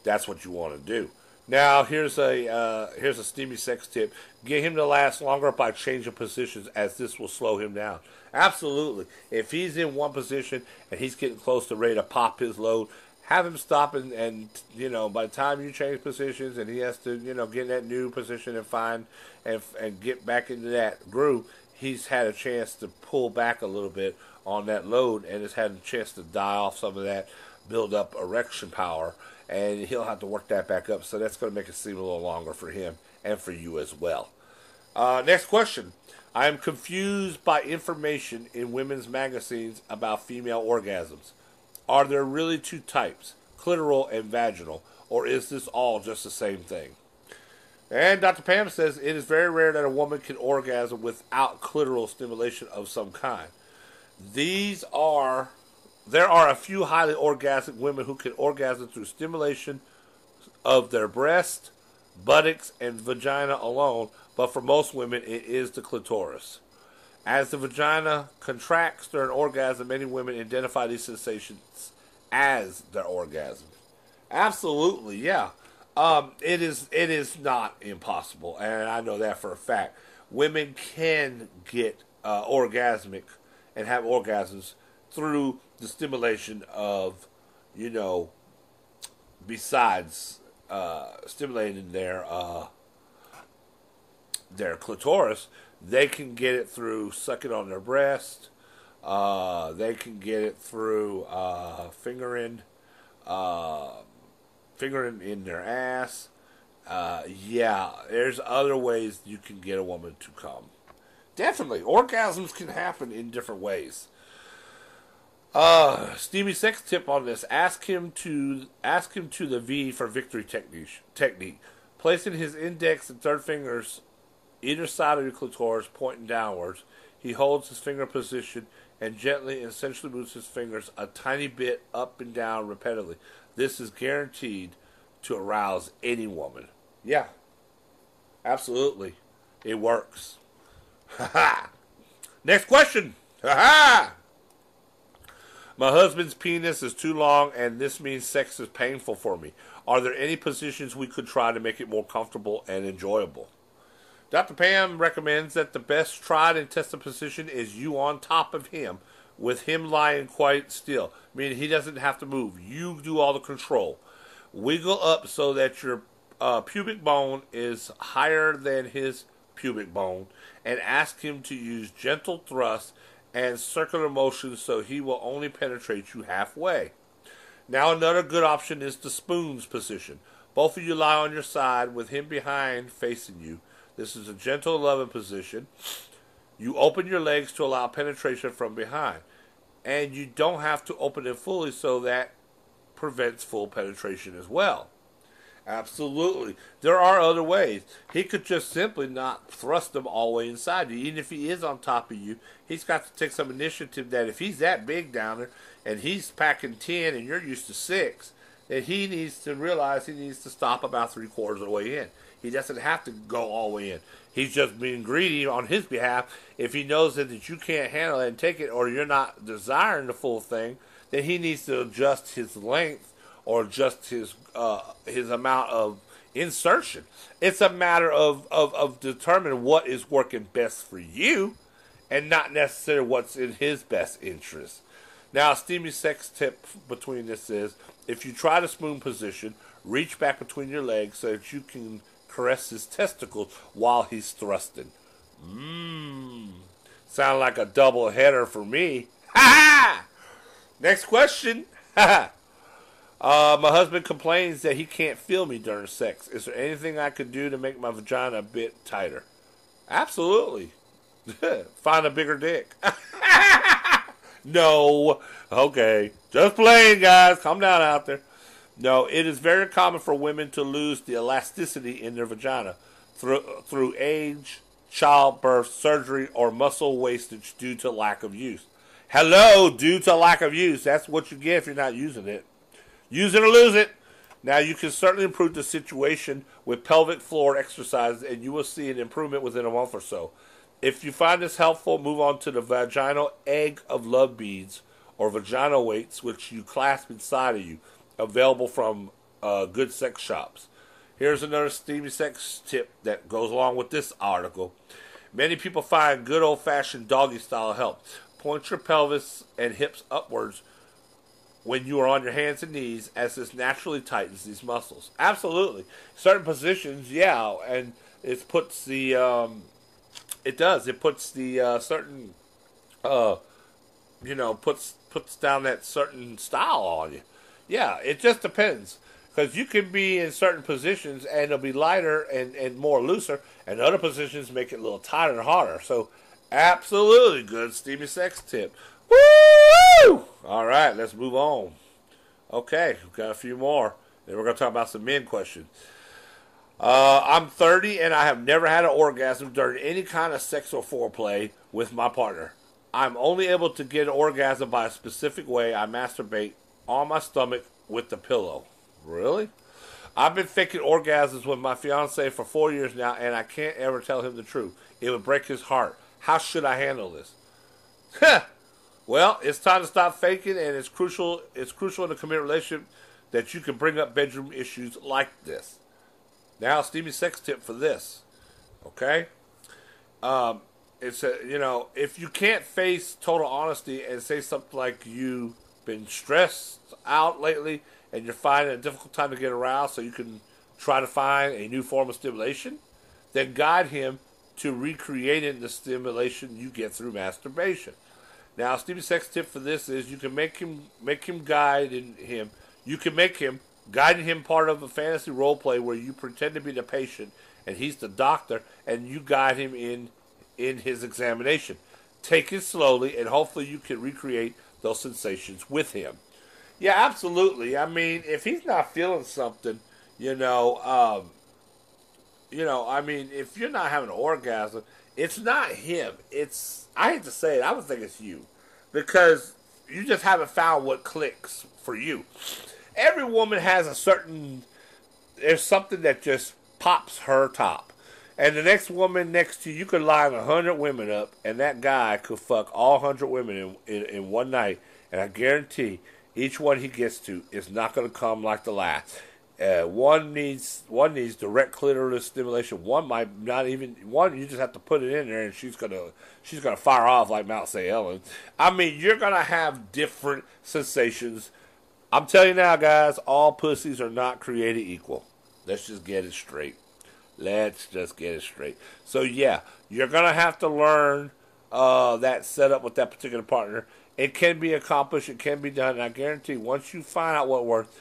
that's what you want to do. Now here's a steamy sex tip. Get him to last longer by changing positions, as this will slow him down. Absolutely. If he's in one position and he's getting close to ready to pop his load, have him stop and you know, by the time you change positions and he has to, you know, get in that new position and find and get back into that groove, he's had a chance to pull back a little bit on that load and has had a chance to die off some of that build up erection power, and he'll have to work that back up. So that's going to make it seem a little longer for him and for you as well. Next question. I am confused by information in women's magazines about female orgasms. Are there really two types, clitoral and vaginal, or is this all just the same thing? And Dr. Pam says it is very rare that a woman can orgasm without clitoral stimulation of some kind. There are a few highly orgasmic women who can orgasm through stimulation of their breast, buttocks, and vagina alone, but for most women it is the clitoris. As the vagina contracts during orgasm, many women identify these sensations as their orgasm. Absolutely, yeah. It is not impossible, and I know that for a fact. Women can get orgasmic and have orgasms through the stimulation of, you know, besides stimulating their clitoris, they can get it through sucking on their breast. They can get it through fingering in their ass. Yeah, there's other ways you can get a woman to come. Definitely, orgasms can happen in different ways. Steamy sex tip on this: ask him to the V for victory technique, placing his index and third fingers either side of your clitoris, pointing downwards. He holds his finger position and gently and sensually moves his fingers a tiny bit up and down repetitively. This is guaranteed to arouse any woman. Yeah, absolutely, it works. Next question. My husband's penis is too long, and this means sex is painful for me. Are there any positions we could try to make it more comfortable and enjoyable? Dr. Pam recommends that the best tried and tested position is you on top of him, with him lying quite still, meaning he doesn't have to move. You do all the control. Wiggle up so that your pubic bone is higher than his pubic bone, and ask him to use gentle thrust and circular motions so he will only penetrate you halfway. Now another good option is the spoons position. Both of you lie on your side with him behind facing you. This is a gentle loving position. You open your legs to allow penetration from behind. And you don't have to open it fully, so that prevents full penetration as well. Absolutely. There are other ways. He could just simply not thrust them all the way inside you. Even if he is on top of you, he's got to take some initiative that if he's that big down there and he's packing 10 and you're used to 6, that he needs to realize he needs to stop about 3/4 of the way in. He doesn't have to go all the way in. He's just being greedy on his behalf. If he knows that you can't handle it and take it, or you're not desiring the full thing, then he needs to adjust his length or adjust his amount of insertion. It's a matter of determining what is working best for you and not necessarily what's in his best interest. Now, a steamy sex tip between this is, if you try the spoon position, reach back between your legs so that you can caress his testicles while he's thrusting. Sound like a double header for me. Ha ha! Next question. Ha ha! My husband complains that he can't feel me during sex. Is there anything I could do to make my vagina a bit tighter? Absolutely. Find a bigger dick. No. Okay. Just playing, guys. Calm down out there. No, it is very common for women to lose the elasticity in their vagina through age, childbirth, surgery, or muscle wastage due to lack of use. Hello, due to lack of use. That's what you get if you're not using it. Use it or lose it. Now, you can certainly improve the situation with pelvic floor exercises, and you will see an improvement within a month or so. If you find this helpful, move on to the vaginal egg of love beads or vaginal weights, which you clasp inside of you, available from good sex shops. Here's another steamy sex tip that goes along with this article. Many people find good old-fashioned doggy style help. Point your pelvis and hips upwards when you are on your hands and knees, as this naturally tightens these muscles. Absolutely. Certain positions, yeah, and it puts the certain puts down that certain style on you. Yeah, it just depends. Because you can be in certain positions and it'll be lighter and more looser, and other positions make it a little tighter and harder. So, absolutely good steamy sex tip. Woo! All right, let's move on. Okay, we've got a few more. Then we're going to talk about some men questions. I'm 30 and I have never had an orgasm during any kind of sexual foreplay with my partner. I'm only able to get an orgasm by a specific way. I masturbate on my stomach with the pillow. Really? I've been faking orgasms with my fiance for 4 years now, and I can't ever tell him the truth. It would break his heart. How should I handle this? Well, it's time to stop faking, and it's crucial in a committed relationship that you can bring up bedroom issues like this. Now, steamy sex tip for this. Okay? If you can't face total honesty and say something like you've been stressed out lately and you're finding a difficult time to get aroused, so you can try to find a new form of stimulation, then guide him to recreating the stimulation you get through masturbation. Now, steamy sex tip for this is you can make him guiding him part of a fantasy role play where you pretend to be the patient and he's the doctor, and you guide him in his examination. Take it slowly, and hopefully you can recreate those sensations with him. Yeah, absolutely. I mean, if he's not feeling something, if you're not having an orgasm, it's not him. I hate to say it, I would think it's you. Because you just haven't found what clicks for you. Every woman has there's something that just pops her top. And the next woman next to you could line 100 women up, and that guy could fuck all 100 women in one night. And I guarantee each one he gets to is not going to come like the last. One needs direct clitoris stimulation. One might not even. One, you just have to put it in there, and she's gonna fire off like Mount St. Helens. I mean, you're gonna have different sensations. I'm telling you now, guys, all pussies are not created equal. Let's just get it straight. So yeah, you're gonna have to learn that setup with that particular partner. It can be accomplished. It can be done. And I guarantee once you find out what works,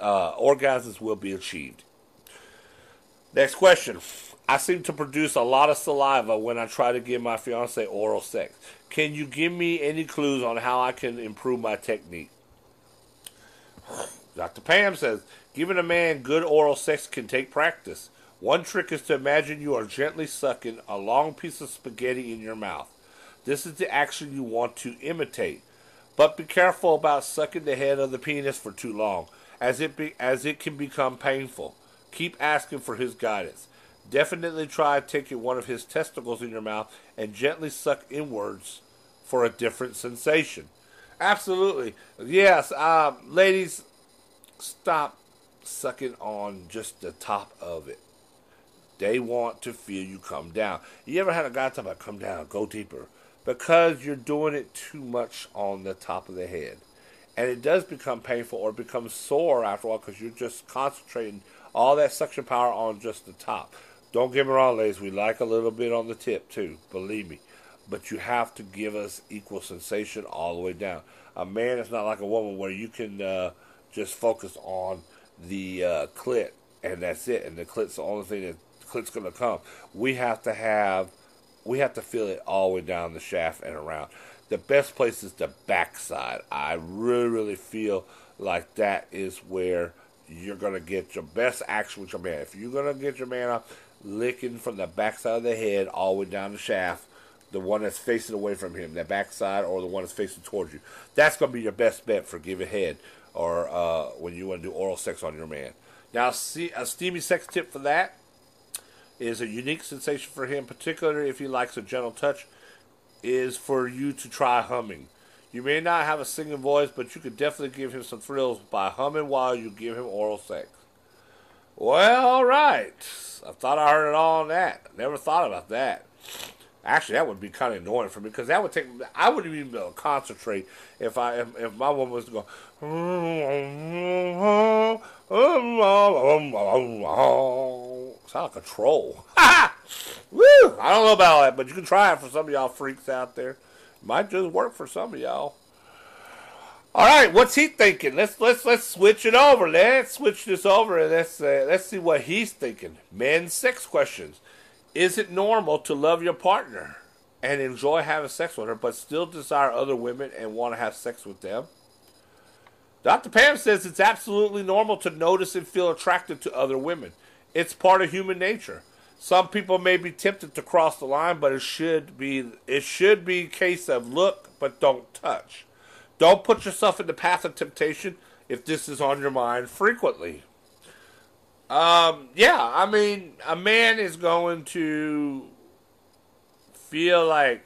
orgasms will be achieved. Next question. I seem to produce a lot of saliva when I try to give my fiance oral sex. Can you give me any clues on how I can improve my technique? Dr. Pam says, giving a man good oral sex can take practice. One trick is to imagine you are gently sucking a long piece of spaghetti in your mouth. This is the action you want to imitate. But be careful about sucking the head of the penis for too long, as it can become painful. Keep asking for his guidance. Definitely try taking one of his testicles in your mouth and gently suck inwards for a different sensation. Absolutely. Yes, ladies, stop sucking on just the top of it. They want to feel you come down. You ever had a guy talk about come down, go deeper? because you're doing it too much on the top of the head. And it does become painful or becomes sore after a while because you're just concentrating all that suction power on just the top. Don't get me wrong, ladies. We like a little bit on the tip, too. Believe me. But you have to give us equal sensation all the way down. A man is not like a woman where you can just focus on the clit and that's it. And the clit's the only thing that the clit's going to come. We have to feel it all the way down the shaft and around. The best place is the backside. I really, really feel like that is where you're going to get your best action with your man. If you're going to get your man up, licking from the backside of the head all the way down the shaft, the one that's facing away from him, that backside, or the one that's facing towards you, that's going to be your best bet for giving head or when you want to do oral sex on your man. Now, see, a steamy sex tip for that is a unique sensation for him, particularly if he likes a gentle touch, is for you to try humming. You may not have a singing voice, but you could definitely give him some thrills by humming while you give him oral sex. Well, all right. I thought I heard it all on that. Never thought about that. Actually, that would be kind of annoying for me because that would take. I wouldn't even be able to concentrate if my woman was to go. Sound like a troll. Woo! I don't know about all that, but you can try it for some of y'all freaks out there. Might just work for some of y'all. All right, what's he thinking? Let's switch it over. Let's switch this over and let's see what he's thinking. Men's sex questions. Is it normal to love your partner and enjoy having sex with her, but still desire other women and want to have sex with them? Dr. Pam says it's absolutely normal to notice and feel attracted to other women. It's part of human nature. Some people may be tempted to cross the line, but it should be a case of look but don't touch. Don't put yourself in the path of temptation if this is on your mind frequently. Yeah, I mean, a man is going to feel like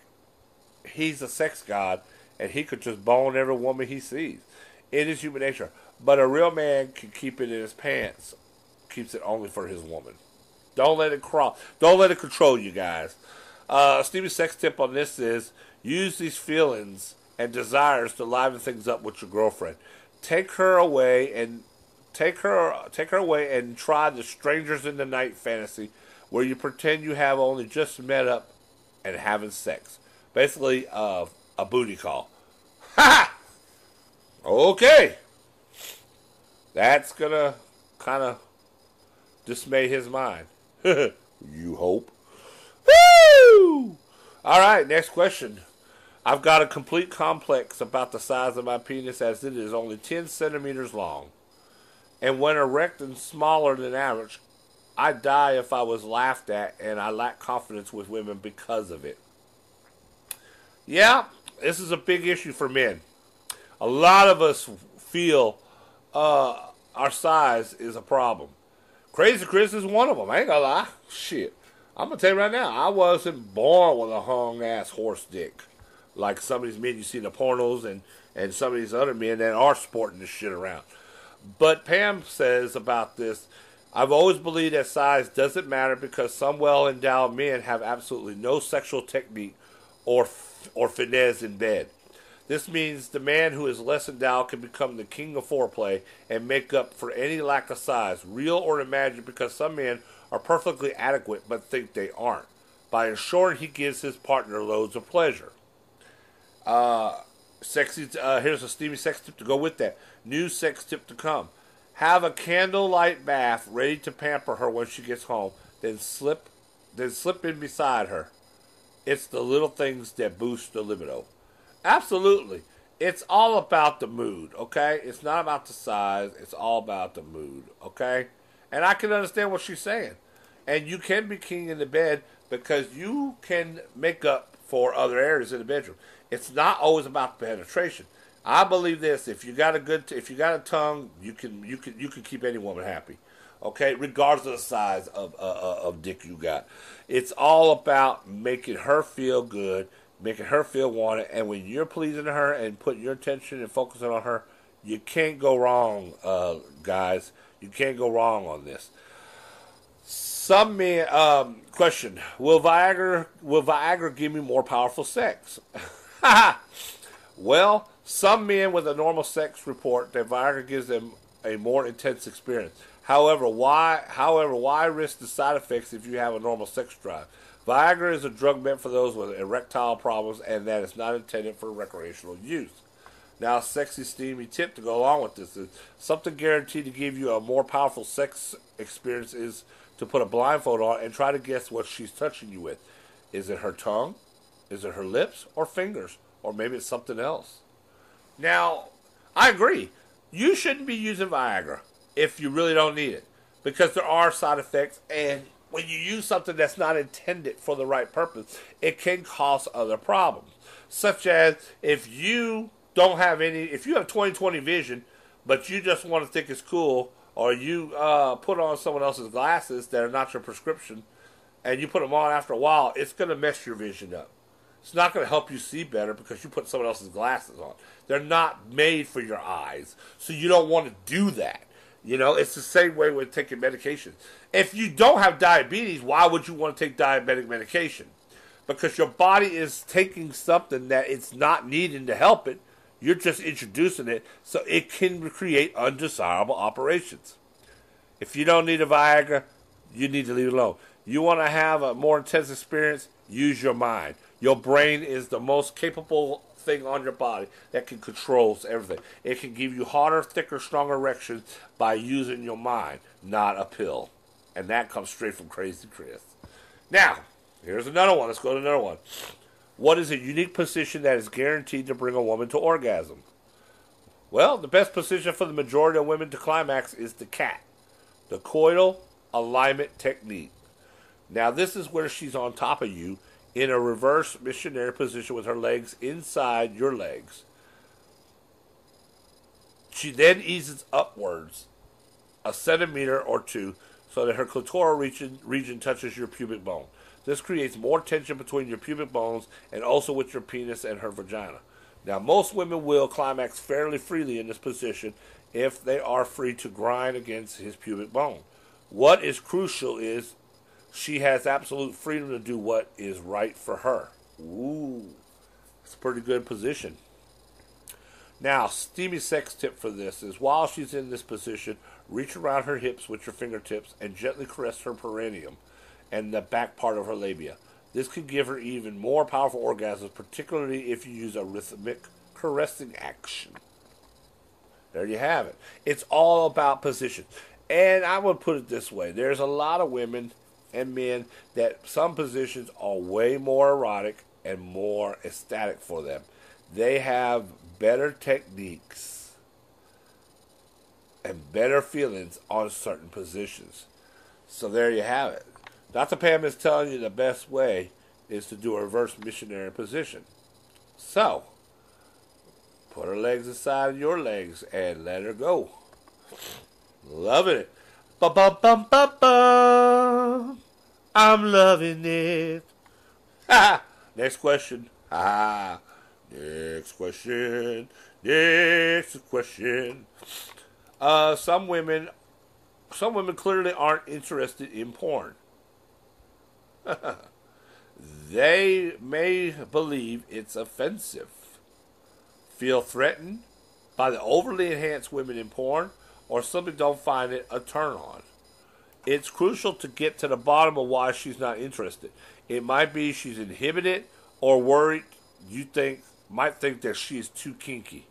he's a sex god and he could just bone every woman he sees. It is human nature. But a real man can keep it in his pants. Keeps it only for his woman. Don't let it crawl. Don't let it control you guys. Stevie's sex tip on this is use these feelings and desires to liven things up with your girlfriend. Take her away and try the strangers in the night fantasy where you pretend you have only just met up and having sex. Basically, a booty call. Ha! Okay. That's gonna kind of dismay his mind. You hope. Woo! All right, next question. I've got a complete complex about the size of my penis as it is only 10 centimeters long. And when erect and smaller than average, I'd die if I was laughed at, and I lack confidence with women because of it. Yeah, this is a big issue for men. A lot of us feel our size is a problem. Crazy Chris is one of them. I ain't gonna lie. Shit. I'm gonna tell you right now, I wasn't born with a hung-ass horse dick. Like some of these men you see in the pornos and some of these other men that are sporting this shit around. But Pam says about this, I've always believed that size doesn't matter because some well-endowed men have absolutely no sexual technique or finesse in bed. This means the man who is less endowed can become the king of foreplay and make up for any lack of size, real or imagined, because some men are perfectly adequate but think they aren't, by ensuring he gives his partner loads of pleasure. Here's a steamy sex tip to go with that. New sex tip to come. Have a candlelight bath ready to pamper her when she gets home, then slip in beside her. It's the little things that boost the libido. Absolutely. It's all about the mood, okay? It's not about the size. It's all about the mood, okay? And I can understand what she's saying. And you can be king in the bed because you can make up for other areas in the bedroom. It's not always about penetration. I believe this: if you got a tongue, you can keep any woman happy, okay? Regardless of the size of dick you got. It's all about making her feel good, making her feel wanted, and when you're pleasing her and putting your attention and focusing on her, you can't go wrong, guys. You can't go wrong on this. Some men, question: Will Viagra give me more powerful sex? Well, some men with a normal sex report that Viagra gives them a more intense experience. Why risk the side effects if you have a normal sex drive? Viagra is a drug meant for those with erectile problems, and that is not intended for recreational use. Now, a sexy, steamy tip to go along with this is something guaranteed to give you a more powerful sex experience is to put a blindfold on and try to guess what she's touching you with. Is it her tongue? Is it her lips or fingers? Or maybe it's something else. Now, I agree. You shouldn't be using Viagra if you really don't need it, because there are side effects, and when you use something that's not intended for the right purpose, it can cause other problems, such as if you if you have 20/20 vision, but you just want to think it's cool, or you put on someone else's glasses that are not your prescription, and you put them on after a while, it's going to mess your vision up. It's not going to help you see better because you put someone else's glasses on. They're not made for your eyes, so you don't want to do that. It's the same way with taking medication. If you don't have diabetes, why would you want to take diabetic medication? Because your body is taking something that it's not needing to help it. You're just introducing it so it can create undesirable operations. If you don't need a Viagra, you need to leave it alone. You want to have a more intense experience, use your mind. Your brain is the most capable thing on your body that can control everything. It can give you harder, thicker, stronger erections by using your mind, not a pill. And that comes straight from Crazy Chris. Now, here's another one. Let's go to another one. What is a unique position that is guaranteed to bring a woman to orgasm? Well, the best position for the majority of women to climax is the cat, the coital alignment technique. Now, this is where she's on top of you in a reverse missionary position with her legs inside your legs. She then eases upwards a centimeter or two so that her clitoral region touches your pubic bone. This creates more tension between your pubic bones and also with your penis and her vagina. Now, most women will climax fairly freely in this position if they are free to grind against his pubic bone. What is crucial is she has absolute freedom to do what is right for her. Ooh, it's a pretty good position. Now, steamy sex tip for this is while she's in this position, reach around her hips with your fingertips and gently caress her perineum and the back part of her labia. This can give her even more powerful orgasms, particularly if you use a rhythmic caressing action. There you have it. It's all about position. And I would put it this way. There's a lot of women and men that some positions are way more erotic and more ecstatic for them. They have better techniques and better feelings on certain positions. So there you have it. Dr. Pam is telling you the best way is to do a reverse missionary position. So, put her legs inside of your legs and let her go. Loving it. Ba-bum-bum-bum-bum. I'm loving it. Next question. Next question. Next question. Some women clearly aren't interested in porn. They may believe it's offensive, feel threatened by the overly enhanced women in porn, or simply don't find it a turn on. It's crucial to get to the bottom of why she's not interested. It might be she's inhibited or worried might think that she's too kinky.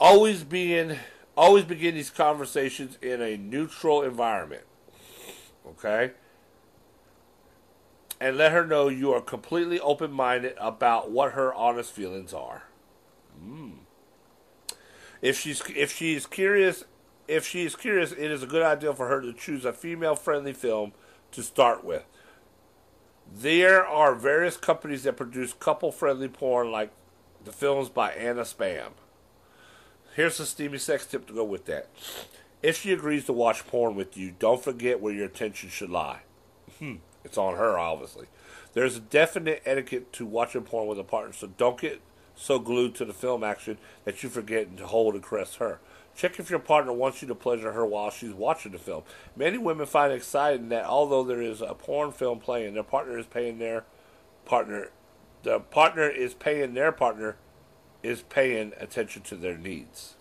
Always begin these conversations in a neutral environment. Okay? And let her know you are completely open-minded about what her honest feelings are. If she is curious, it is a good idea for her to choose a female-friendly film to start with. There are various companies that produce couple-friendly porn, like the films by Anna Spam. Here's a steamy sex tip to go with that. If she agrees to watch porn with you, don't forget where your attention should lie. It's on her, obviously. There's a definite etiquette to watching porn with a partner, so don't get so glued to the film action that you forget to hold and caress her. Check if your partner wants you to pleasure her while she's watching the film. Many women find it exciting that although there is a porn film playing, their partner is paying their partner. The partner is paying their partner is paying attention to their needs.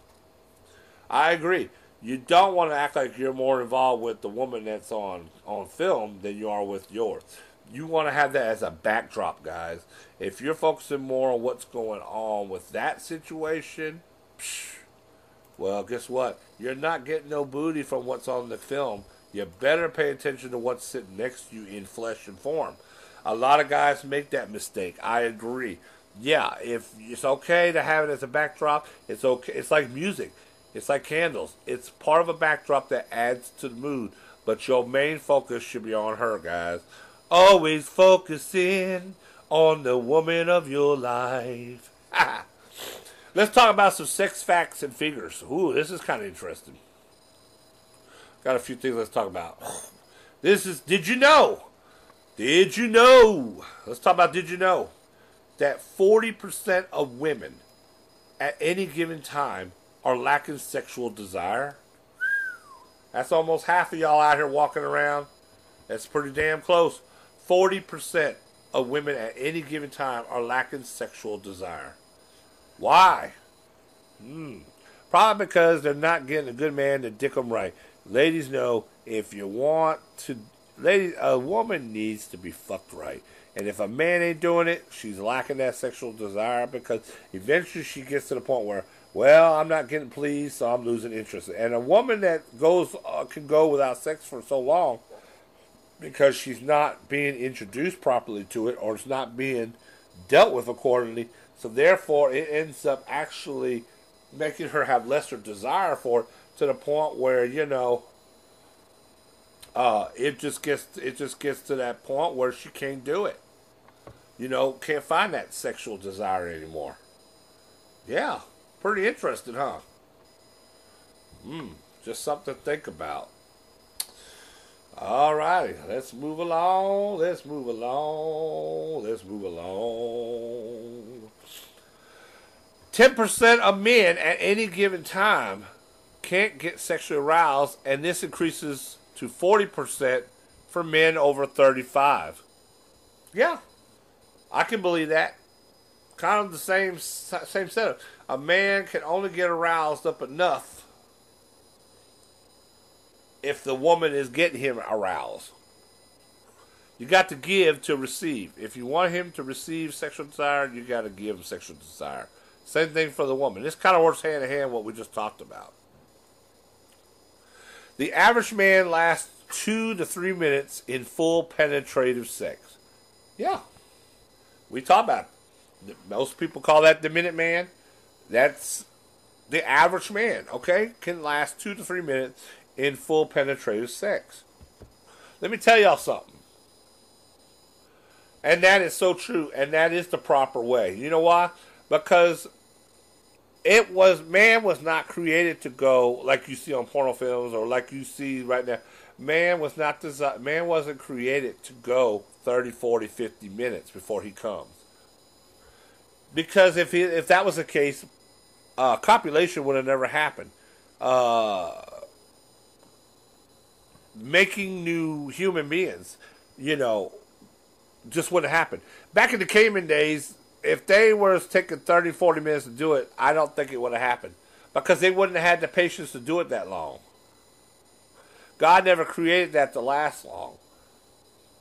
I agree. You don't want to act like you're more involved with the woman that's on film than you are with yours. You want to have that as a backdrop, guys. If you're focusing more on what's going on with that situation, well, guess what? You're not getting no booty from what's on the film. You better pay attention to what's sitting next to you in flesh and form. A lot of guys make that mistake. I agree. Yeah, if it's okay to have it as a backdrop, it's okay. It's like music. It's like candles. It's part of a backdrop that adds to the mood. But your main focus should be on her, guys. Always focusing on the woman of your life. Let's talk about some sex facts and figures. Ooh, this is kind of interesting. Got a few things let's talk about. This is, did you know? Did you know? Let's talk about did you know that 40% of women at any given time are lacking sexual desire? That's almost half of y'all out here walking around. That's pretty damn close. 40% of women at any given time are lacking sexual desire. Why? Probably because they're not getting a good man to dick them right. Ladies know if you want to, a woman needs to be fucked right. And if a man ain't doing it, she's lacking that sexual desire because eventually she gets to the point where, well, I'm not getting pleased, so I'm losing interest. And a woman that goes can go without sex for so long because she's not being introduced properly to it or it's not being dealt with accordingly. So therefore, it ends up actually making her have lesser desire for it to the point where, you know, it just gets to that point where she can't do it. You know, can't find that sexual desire anymore. Yeah, pretty interesting, huh? Just something to think about. All righty, let's move along. 10% of men at any given time can't get sexually aroused, and this increases to 40% for men over 35. Yeah, I can believe that. Kind of the same setup. A man can only get aroused up enough if the woman is getting him aroused. You got to give to receive. If you want him to receive sexual desire, you got to give him sexual desire. Same thing for the woman. This kind of works hand in hand with what we just talked about. The average man lasts 2 to 3 minutes in full penetrative sex. Yeah. We talk about it. Most people call that the minute man. That's the average man, okay? Can last 2 to 3 minutes in full penetrative sex. Let me tell y'all something. And that is so true, and that is the proper way. You know why? Because man was not created to go like you see on porno films or like you see right now. Man wasn't created to go 30, 40, 50 minutes before he comes. Because if that was the case, copulation would have never happened. Making new human beings, you know, just wouldn't happen. Back in the caveman days, if they were taking 30, 40 minutes to do it, I don't think it would have happened. Because they wouldn't have had the patience to do it that long. God never created that to last long.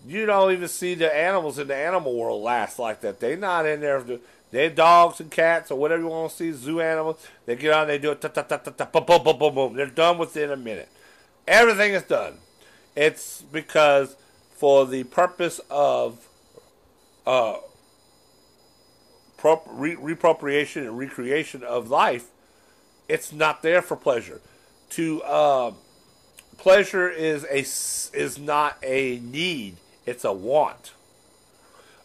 You don't even see the animals in the animal world last like that. They're not in there. They're dogs and cats or whatever you want to see, zoo animals. They get on, they do it, boom, boom, boom, boom, boom. They're done within a minute. Everything is done. It's because for the purpose of reappropriation and recreation of life, it's not there for pleasure. Pleasure is not a need; it's a want.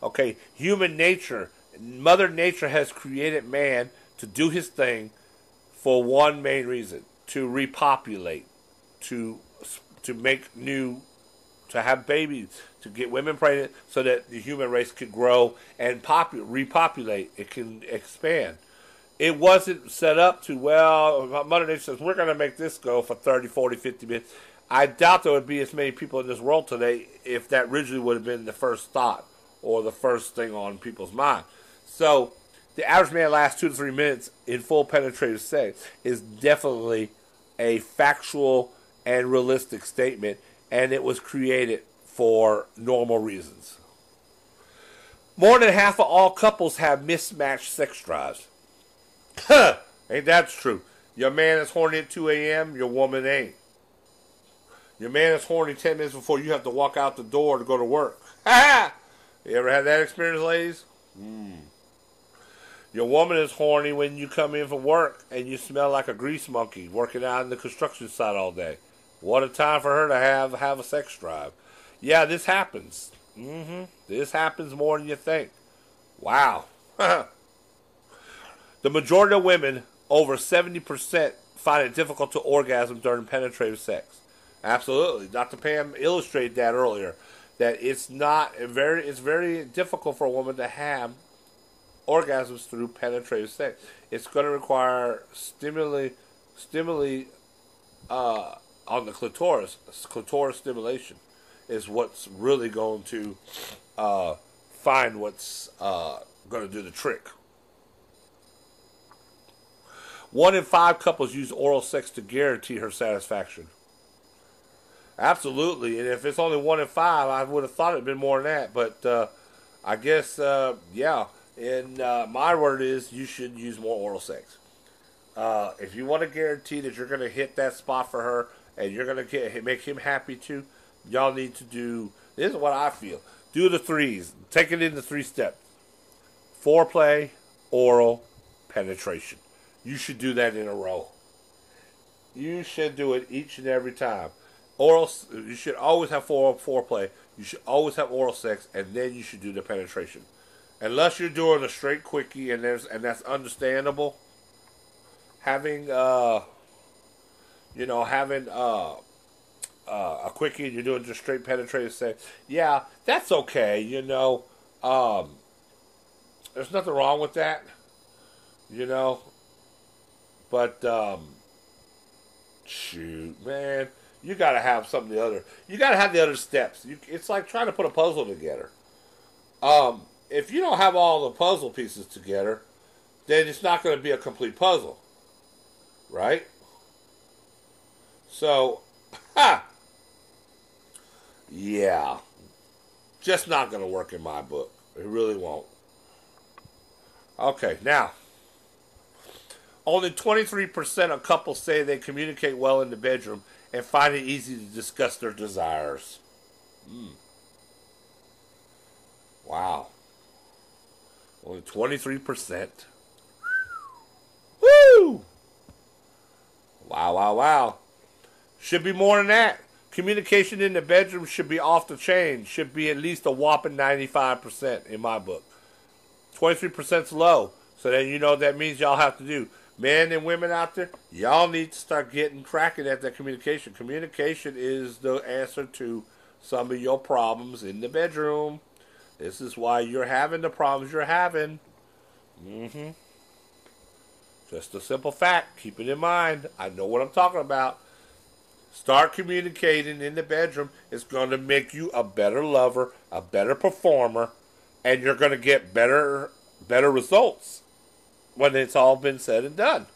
Okay, human nature, Mother Nature has created man to do his thing for one main reason: to repopulate, to make new, to have babies, to get women pregnant so that the human race could grow and repopulate. It can expand. It wasn't set up to, well, Mother Nature says, we're going to make this go for 30, 40, 50 minutes. I doubt there would be as many people in this world today if that originally would have been the first thought or the first thing on people's mind. So the average man lasts 2 to 3 minutes in full penetrative sex is definitely a factual and realistic statement, and it was created for normal reasons. More than half of all couples have mismatched sex drives. Huh, ain't that true? Your man is horny at 2 a.m., your woman ain't. Your man is horny 10 minutes before you have to walk out the door to go to work. Ha! You ever had that experience, ladies? Your woman is horny when you come in from work and you smell like a grease monkey working out in the construction site all day. What a time for her to have a sex drive. Yeah, this happens. This happens more than you think. Wow. The majority of women, over 70%, find it difficult to orgasm during penetrative sex. Absolutely. Dr. Pam illustrated that earlier. That it's very difficult for a woman to have orgasms through penetrative sex. It's going to require stimuli on the clitoris. Clitoris stimulation is what's really going to find what's going to do the trick. 1 in 5 couples use oral sex to guarantee her satisfaction. Absolutely, and if it's only 1 in 5, I would have thought it'd been more than that. But I guess, yeah. And my word is, you should use more oral sex. If you want to guarantee that you're going to hit that spot for her, and you're going to make him happy too, y'all need to do. This is what I feel. Do the 3s. Take it in the 3 steps: foreplay, oral, penetration. You should do that in a row. You should do it each and every time. Oral. You should always have foreplay. You should always have oral sex, and then you should do the penetration. Unless you're doing a straight quickie, and that's understandable. Having a quickie, and you're doing just straight penetrative sex. Yeah, that's okay. There's nothing wrong with that. But shoot, man, you gotta have some of the other. You gotta have the other steps. It's like trying to put a puzzle together. If you don't have all the puzzle pieces together, then it's not going to be a complete puzzle, right? So, yeah, just not going to work in my book. It really won't. Okay, now. Only 23% of couples say they communicate well in the bedroom and find it easy to discuss their desires. Wow. Only 23%. Woo! Wow. Should be more than that. Communication in the bedroom should be off the chain. Should be at least a whopping 95% in my book. 23% is low. So then you know what that means y'all have to do. Men and women out there, y'all need to start getting cracking at that communication. Communication is the answer to some of your problems in the bedroom. This is why you're having the problems you're having. Just a simple fact. Keep it in mind. I know what I'm talking about. Start communicating in the bedroom. It's going to make you a better lover, a better performer, and you're going to get better results when it's all been said and done.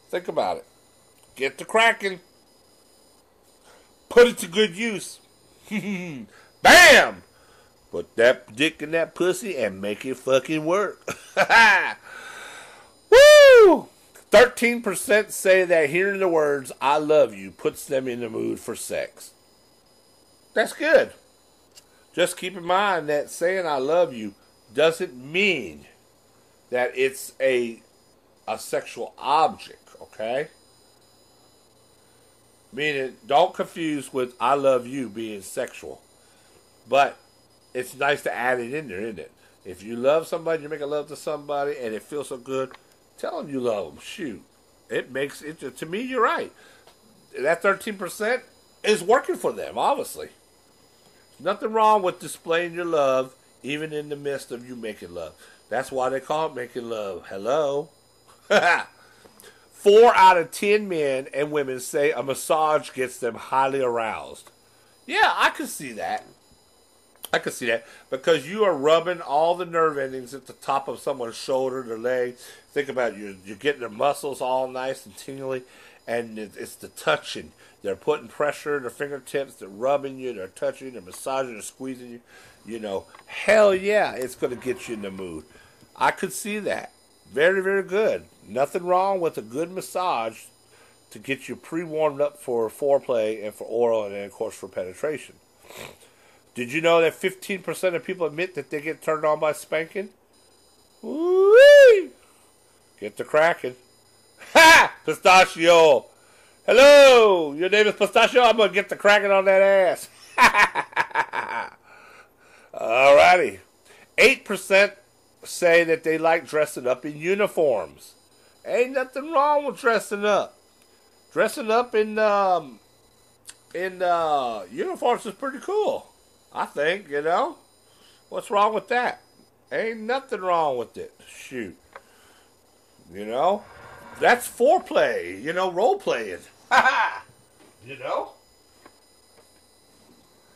Think about it. Get to cracking. Put it to good use. Bam! Put that dick in that pussy and make it fucking work. Woo! 13% say that hearing the words, I love you, puts them in the mood for sex. That's good. Just keep in mind that saying I love you doesn't mean that it's a sexual object, okay? Meaning, don't confuse with I love you being sexual. But it's nice to add it in there, isn't it? If you love somebody, you're making love to somebody, and it feels so good, tell them you love them. Shoot. It makes it, to me, you're right. That 13% is working for them, obviously. There's nothing wrong with displaying your love, even in the midst of you making love. That's why they call it making love. Hello? 4 out of 10 men and women say a massage gets them highly aroused. Yeah, I could see that. I could see that because you are rubbing all the nerve endings at the top of someone's shoulder, their leg. Think about it, you're getting their muscles all nice and tingly, and it's the touching. They're putting pressure in their fingertips, they're rubbing you, they're touching, they're massaging, they're squeezing you. You know, hell yeah, it's going to get you in the mood. I could see that. Very, very good. Nothing wrong with a good massage to get you pre-warmed up for foreplay and for oral and then, of course, for penetration. Did you know that 15% of people admit that they get turned on by spanking? Woo-wee! Get to cracking. Ha! Pistachio! Hello! Your name is Pistachio? I'm going to get to cracking on that ass. Alrighty. 8% say that they like dressing up in uniforms. Ain't nothing wrong with dressing up. Dressing up in uniforms is pretty cool. I think, you know. What's wrong with that? Ain't nothing wrong with it. Shoot. You know? That's foreplay. You know, role playing. You know?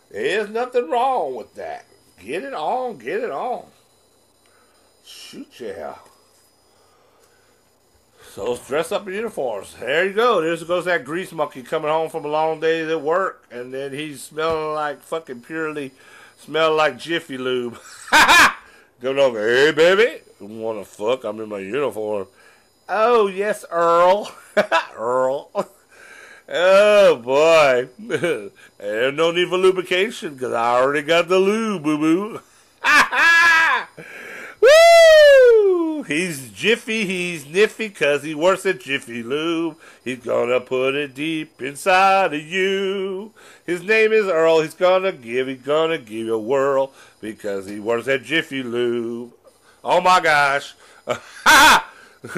There's nothing wrong with that. Get it on, get it on. Shoot, yeah. So let's dress up in uniforms. There you go. There goes that grease monkey coming home from a long day at work, and then he's smelling like fucking purely, smelling like Jiffy Lube. Going over, hey baby, you wanna fuck? I'm in my uniform. Oh yes, Earl. Earl. Oh boy. There's no need for lubrication because I already got the lube, boo boo. Woo! He's jiffy, he's niffy, cause he works at Jiffy Lube. He's gonna put it deep inside of you. His name is Earl, he's gonna give you a whirl, because he works at Jiffy Lube. Oh my gosh.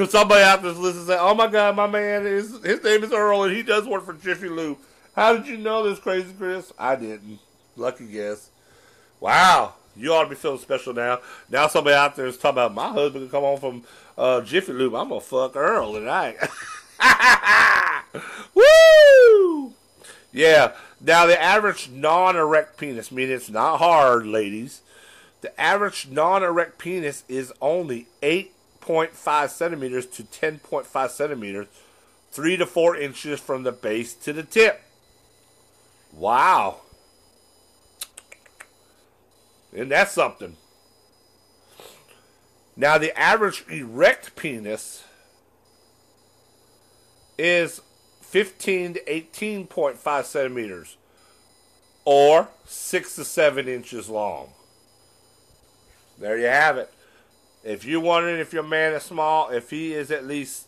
Somebody out there listening say, oh my god, my man, his name is Earl, and he does work for Jiffy Lube. How did you know this, Crazy Chris? I didn't. Lucky guess. Wow. You ought to be feeling special now. Now somebody out there is talking about my husband can come home from Jiffy Lube. I'm going to fuck Earl tonight. Woo! Yeah. Now the average non-erect penis, meaning it's not hard, ladies. The average non-erect penis is only 8.5 centimeters to 10.5 centimeters, 3 to 4 inches from the base to the tip. Wow. And that's something. Now, the average erect penis is 15 to 18.5 centimeters, or 6 to 7 inches long. There you have it. If you're wondering if your man is small, if he is at least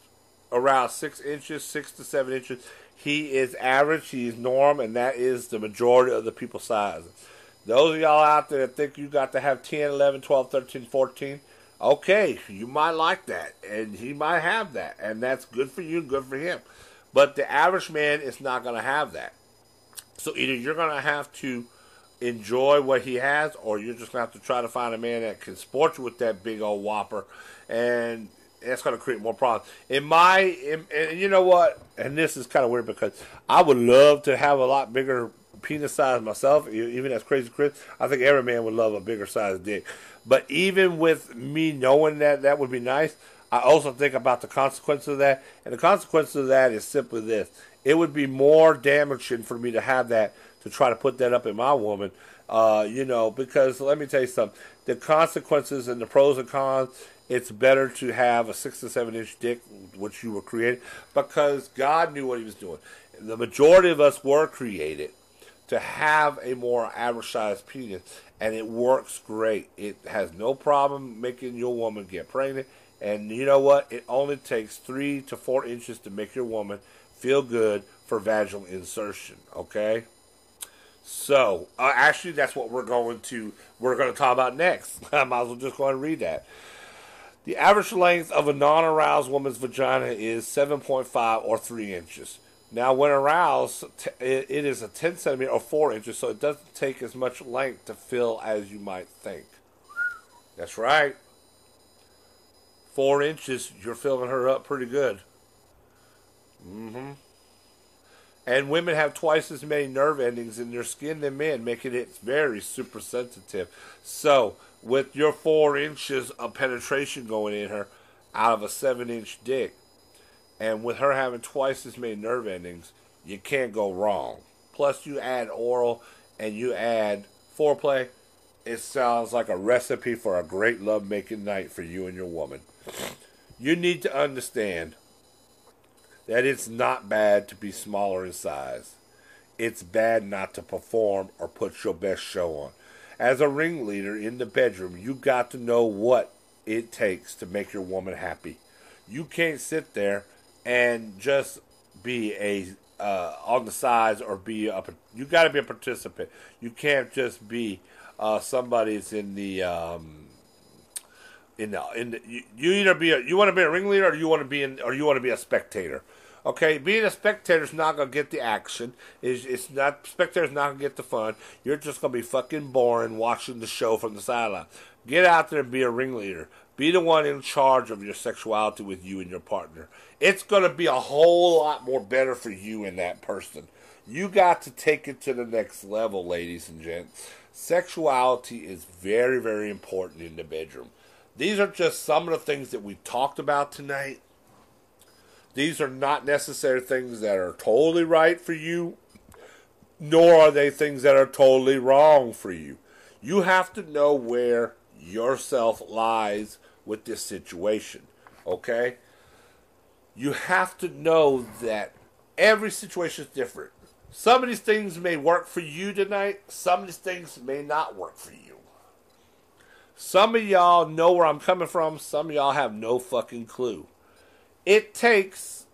around 6 inches, 6 to 7 inches, he is average, he is norm, and that is the majority of the people's sizes. Those of y'all out there that think you got to have 10, 11, 12, 13, 14, okay, you might like that, and he might have that, and that's good for you, good for him. But the average man is not going to have that. So either you're going to have to enjoy what he has, or you're just going to have to try to find a man that can sport you with that big old whopper, and that's going to create more problems. And you know what, and this is kind of weird because I would love to have a lot bigger penis size myself, even as Crazy Chris. I think every man would love a bigger size dick. But even with me knowing that would be nice, I also think about the consequence of that. And the consequence of that is simply this. It would be more damaging for me to have that, to try to put that up in my woman. Because let me tell you something. The consequences and the pros and cons, it's better to have a 6 to 7 inch dick, which you were created, because God knew what he was doing. The majority of us were created to have a more average sized penis, and it works great. It has no problem making your woman get pregnant, and you know what? It only takes 3 to 4 inches to make your woman feel good for vaginal insertion, okay? So, actually, that's what we're going to talk about next. I might as well just go ahead and read that. The average length of a non-aroused woman's vagina is 7.5 or 3 inches. Now, when aroused, it is a 10 centimeter or 4 inches, so it doesn't take as much length to fill as you might think. That's right. 4 inches, you're filling her up pretty good. And women have twice as many nerve endings in their skin than men, making it very super sensitive. So, with your 4 inches of penetration going in her out of a 7-inch dick, and with her having twice as many nerve endings, you can't go wrong. Plus, you add oral and you add foreplay. It sounds like a recipe for a great love-making night for you and your woman. You need to understand that it's not bad to be smaller in size. It's bad not to perform or put your best show on. As a ringleader in the bedroom, you got to know what it takes to make your woman happy. You can't sit there and just be on the sides or be a. You got to be a participant. You can't just be somebody that's in the. You either you want to be a ringleader or you want to be a spectator. Okay, being a spectator is not gonna get the action. Spectator's not gonna get the fun. You're just gonna be fucking boring watching the show from the sideline. Get out there and be a ringleader. Be the one in charge of your sexuality with you and your partner. It's gonna be a whole lot more better for you and that person. You got to take it to the next level, ladies and gents. Sexuality is very, very important in the bedroom. These are just some of the things that we talked about tonight. These are not necessary things that are totally right for you, nor are they things that are totally wrong for you. You have to know where yourself lies with this situation, okay? You have to know that every situation is different. Some of these things may work for you tonight. Some of these things may not work for you. Some of y'all know where I'm coming from. Some of y'all have no fucking clue. It takes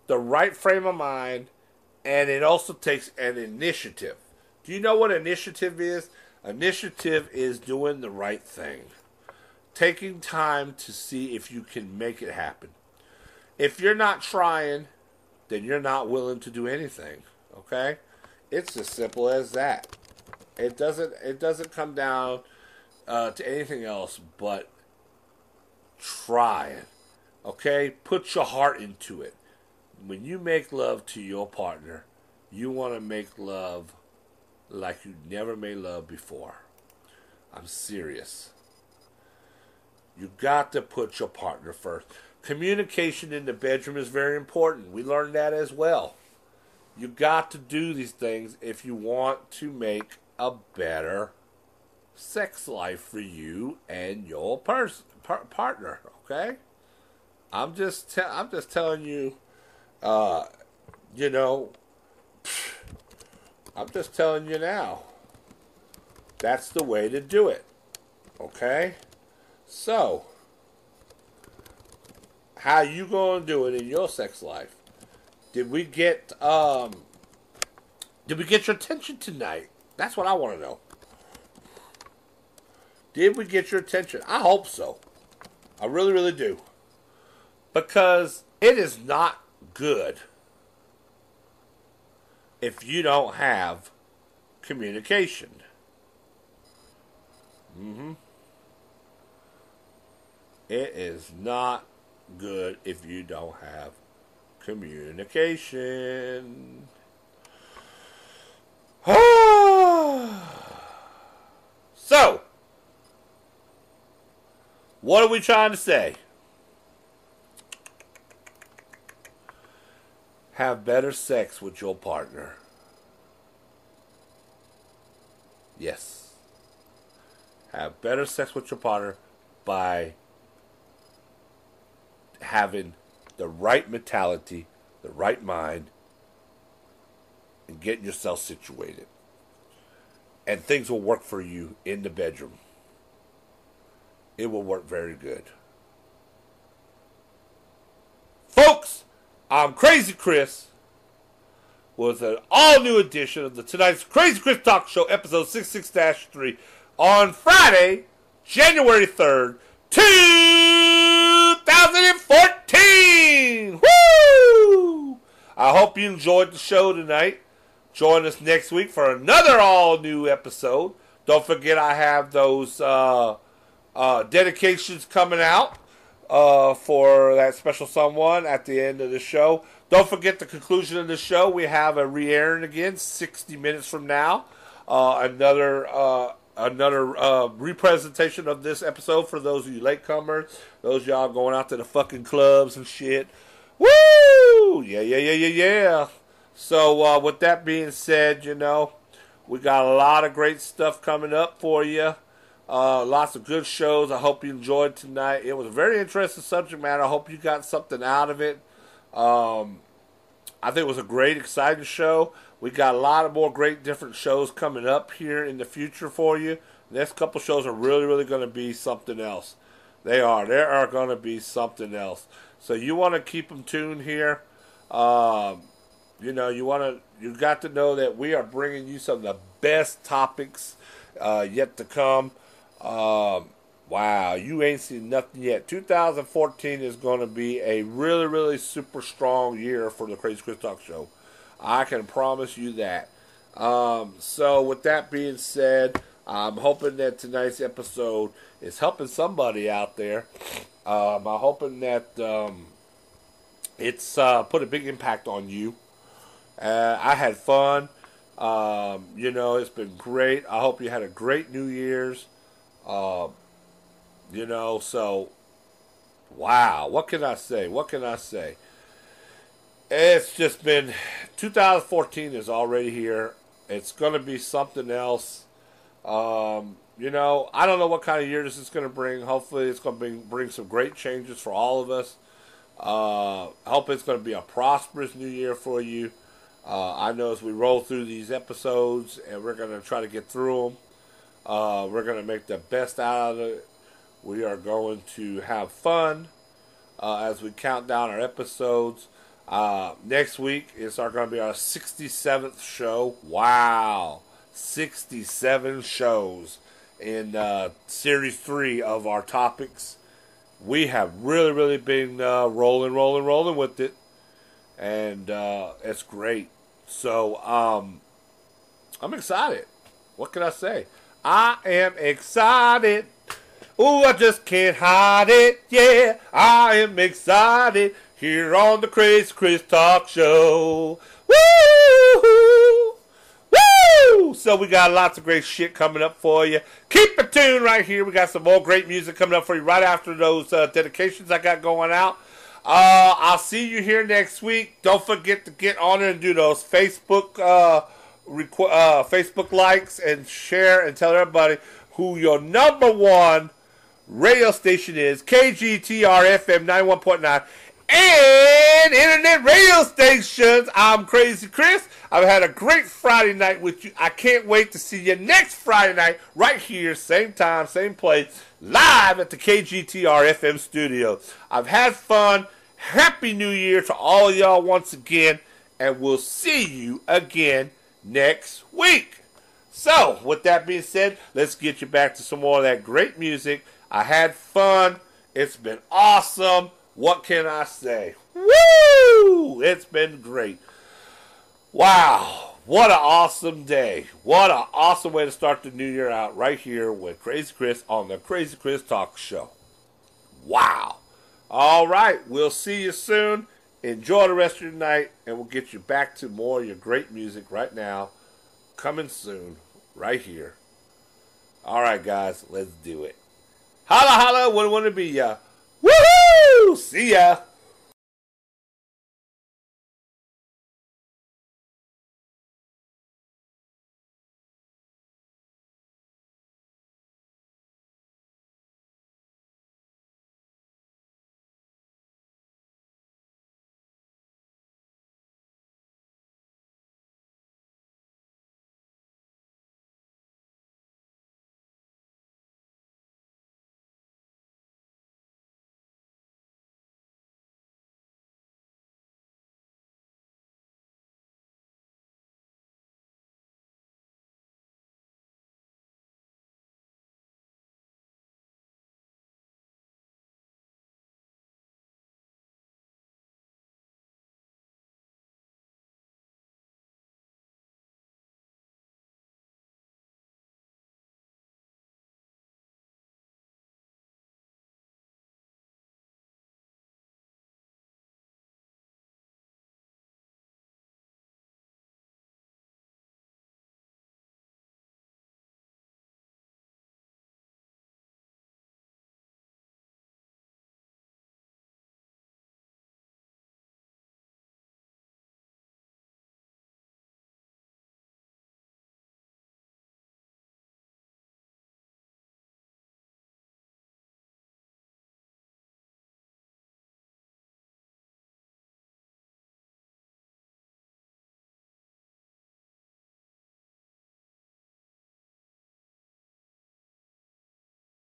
the right frame of mind, and it also takes an initiative. Do you know what initiative is? Initiative is doing the right thing. Taking time to see if you can make it happen. If you're not trying, then you're not willing to do anything. Okay? It's as simple as that. It doesn't come down to anything else but trying. Okay? Put your heart into it. When you make love to your partner, you want to make love like you never made love before. I'm serious. You got to put your partner first. Communication in the bedroom is very important. We learned that as well. You got to do these things if you want to make a better sex life for you and your partner. Okay? I'm just telling you. I'm just telling you now. That's the way to do it. Okay? So, how you gonna do it in your sex life? Did we get your attention tonight? That's what I want to know. Did we get your attention? I hope so. I really, really do. Because it is not good if you don't have communication. It is not good if you don't have communication. So, what are we trying to say? Have better sex with your partner. Yes. Have better sex with your partner by having the right mentality, the right mind, and getting yourself situated. And things will work for you in the bedroom. It will work very good. Folks, I'm Crazy Chris with an all-new edition of tonight's Crazy Chris Talk Show, episode 66-3, on Friday, January 3rd, 2014! Woo! I hope you enjoyed the show tonight. Join us next week for another all-new episode. Don't forget I have those dedications coming out for that special someone at the end of the show. Don't forget the conclusion of the show. We have a re-airing again 60 minutes from now. Another representation of this episode for those of you latecomers. Those y'all going out to the fucking clubs and shit. Woo! Yeah. So with that being said, we got a lot of great stuff coming up for you. Lots of good shows. I hope you enjoyed tonight. It was a very interesting subject matter. I hope you got something out of it. I think it was a great, exciting show. We got a lot of more great different shows coming up here in the future for you. The next couple shows are really, really going to be something else. They are. They are going to be something else. So you want to keep them tuned here. You got to know that we are bringing you some of the best topics yet to come. Wow, you ain't seen nothing yet. 2014 is going to be a really, really super strong year for the Crazy Chris Talk Show. I can promise you that. So with that being said, I'm hoping that tonight's episode is helping somebody out there. I'm hoping that it's put a big impact on you. I had fun. It's been great. I hope you had a great New Year's. So, wow, what can I say? It's just been, 2014 is already here. It's going to be something else. I don't know what kind of year this is going to bring. Hopefully it's going to bring some great changes for all of us. I hope it's going to be a prosperous new year for you. I know as we roll through these episodes, and we're going to try to get through them, we're going to make the best out of it. We are going to have fun as we count down our episodes. Next week is going to be our 67th show. Wow. 67 shows in Series 3 of our topics. We have really, really been rolling with it. And it's great. So, I'm excited. What can I say? I am excited. Ooh, I just can't hide it. Yeah, I am excited. Here on the Crazy Chris Talk Show. Woo! Woo! So we got lots of great shit coming up for you. Keep it tuned right here. We got some more great music coming up for you right after those dedications I got going out. I'll see you here next week. Don't forget to get on there and do those Facebook Facebook likes and share and tell everybody who your number one radio station is. KGTR FM 91.9 and internet radio stations. I'm Crazy Chris. I've had a great Friday night with you. I can't wait to see you next Friday night right here, same time, same place, live at the KGTR FM studio. I've had fun. Happy New Year to all of y'all once again, and we'll see you again next week. So, with that being said, let's get you back to some more of that great music. I had fun. It's been awesome. What can I say? Woo! It's been great. Wow. What an awesome day. What an awesome way to start the new year out right here with Crazy Chris on the Crazy Chris Talk Show. Wow. All right. We'll see you soon. Enjoy the rest of your night, and we'll get you back to more of your great music right now. Coming soon, right here. All right, guys. Let's do it. Holla, holla. What do you want to be, ya? Woohoo! See ya.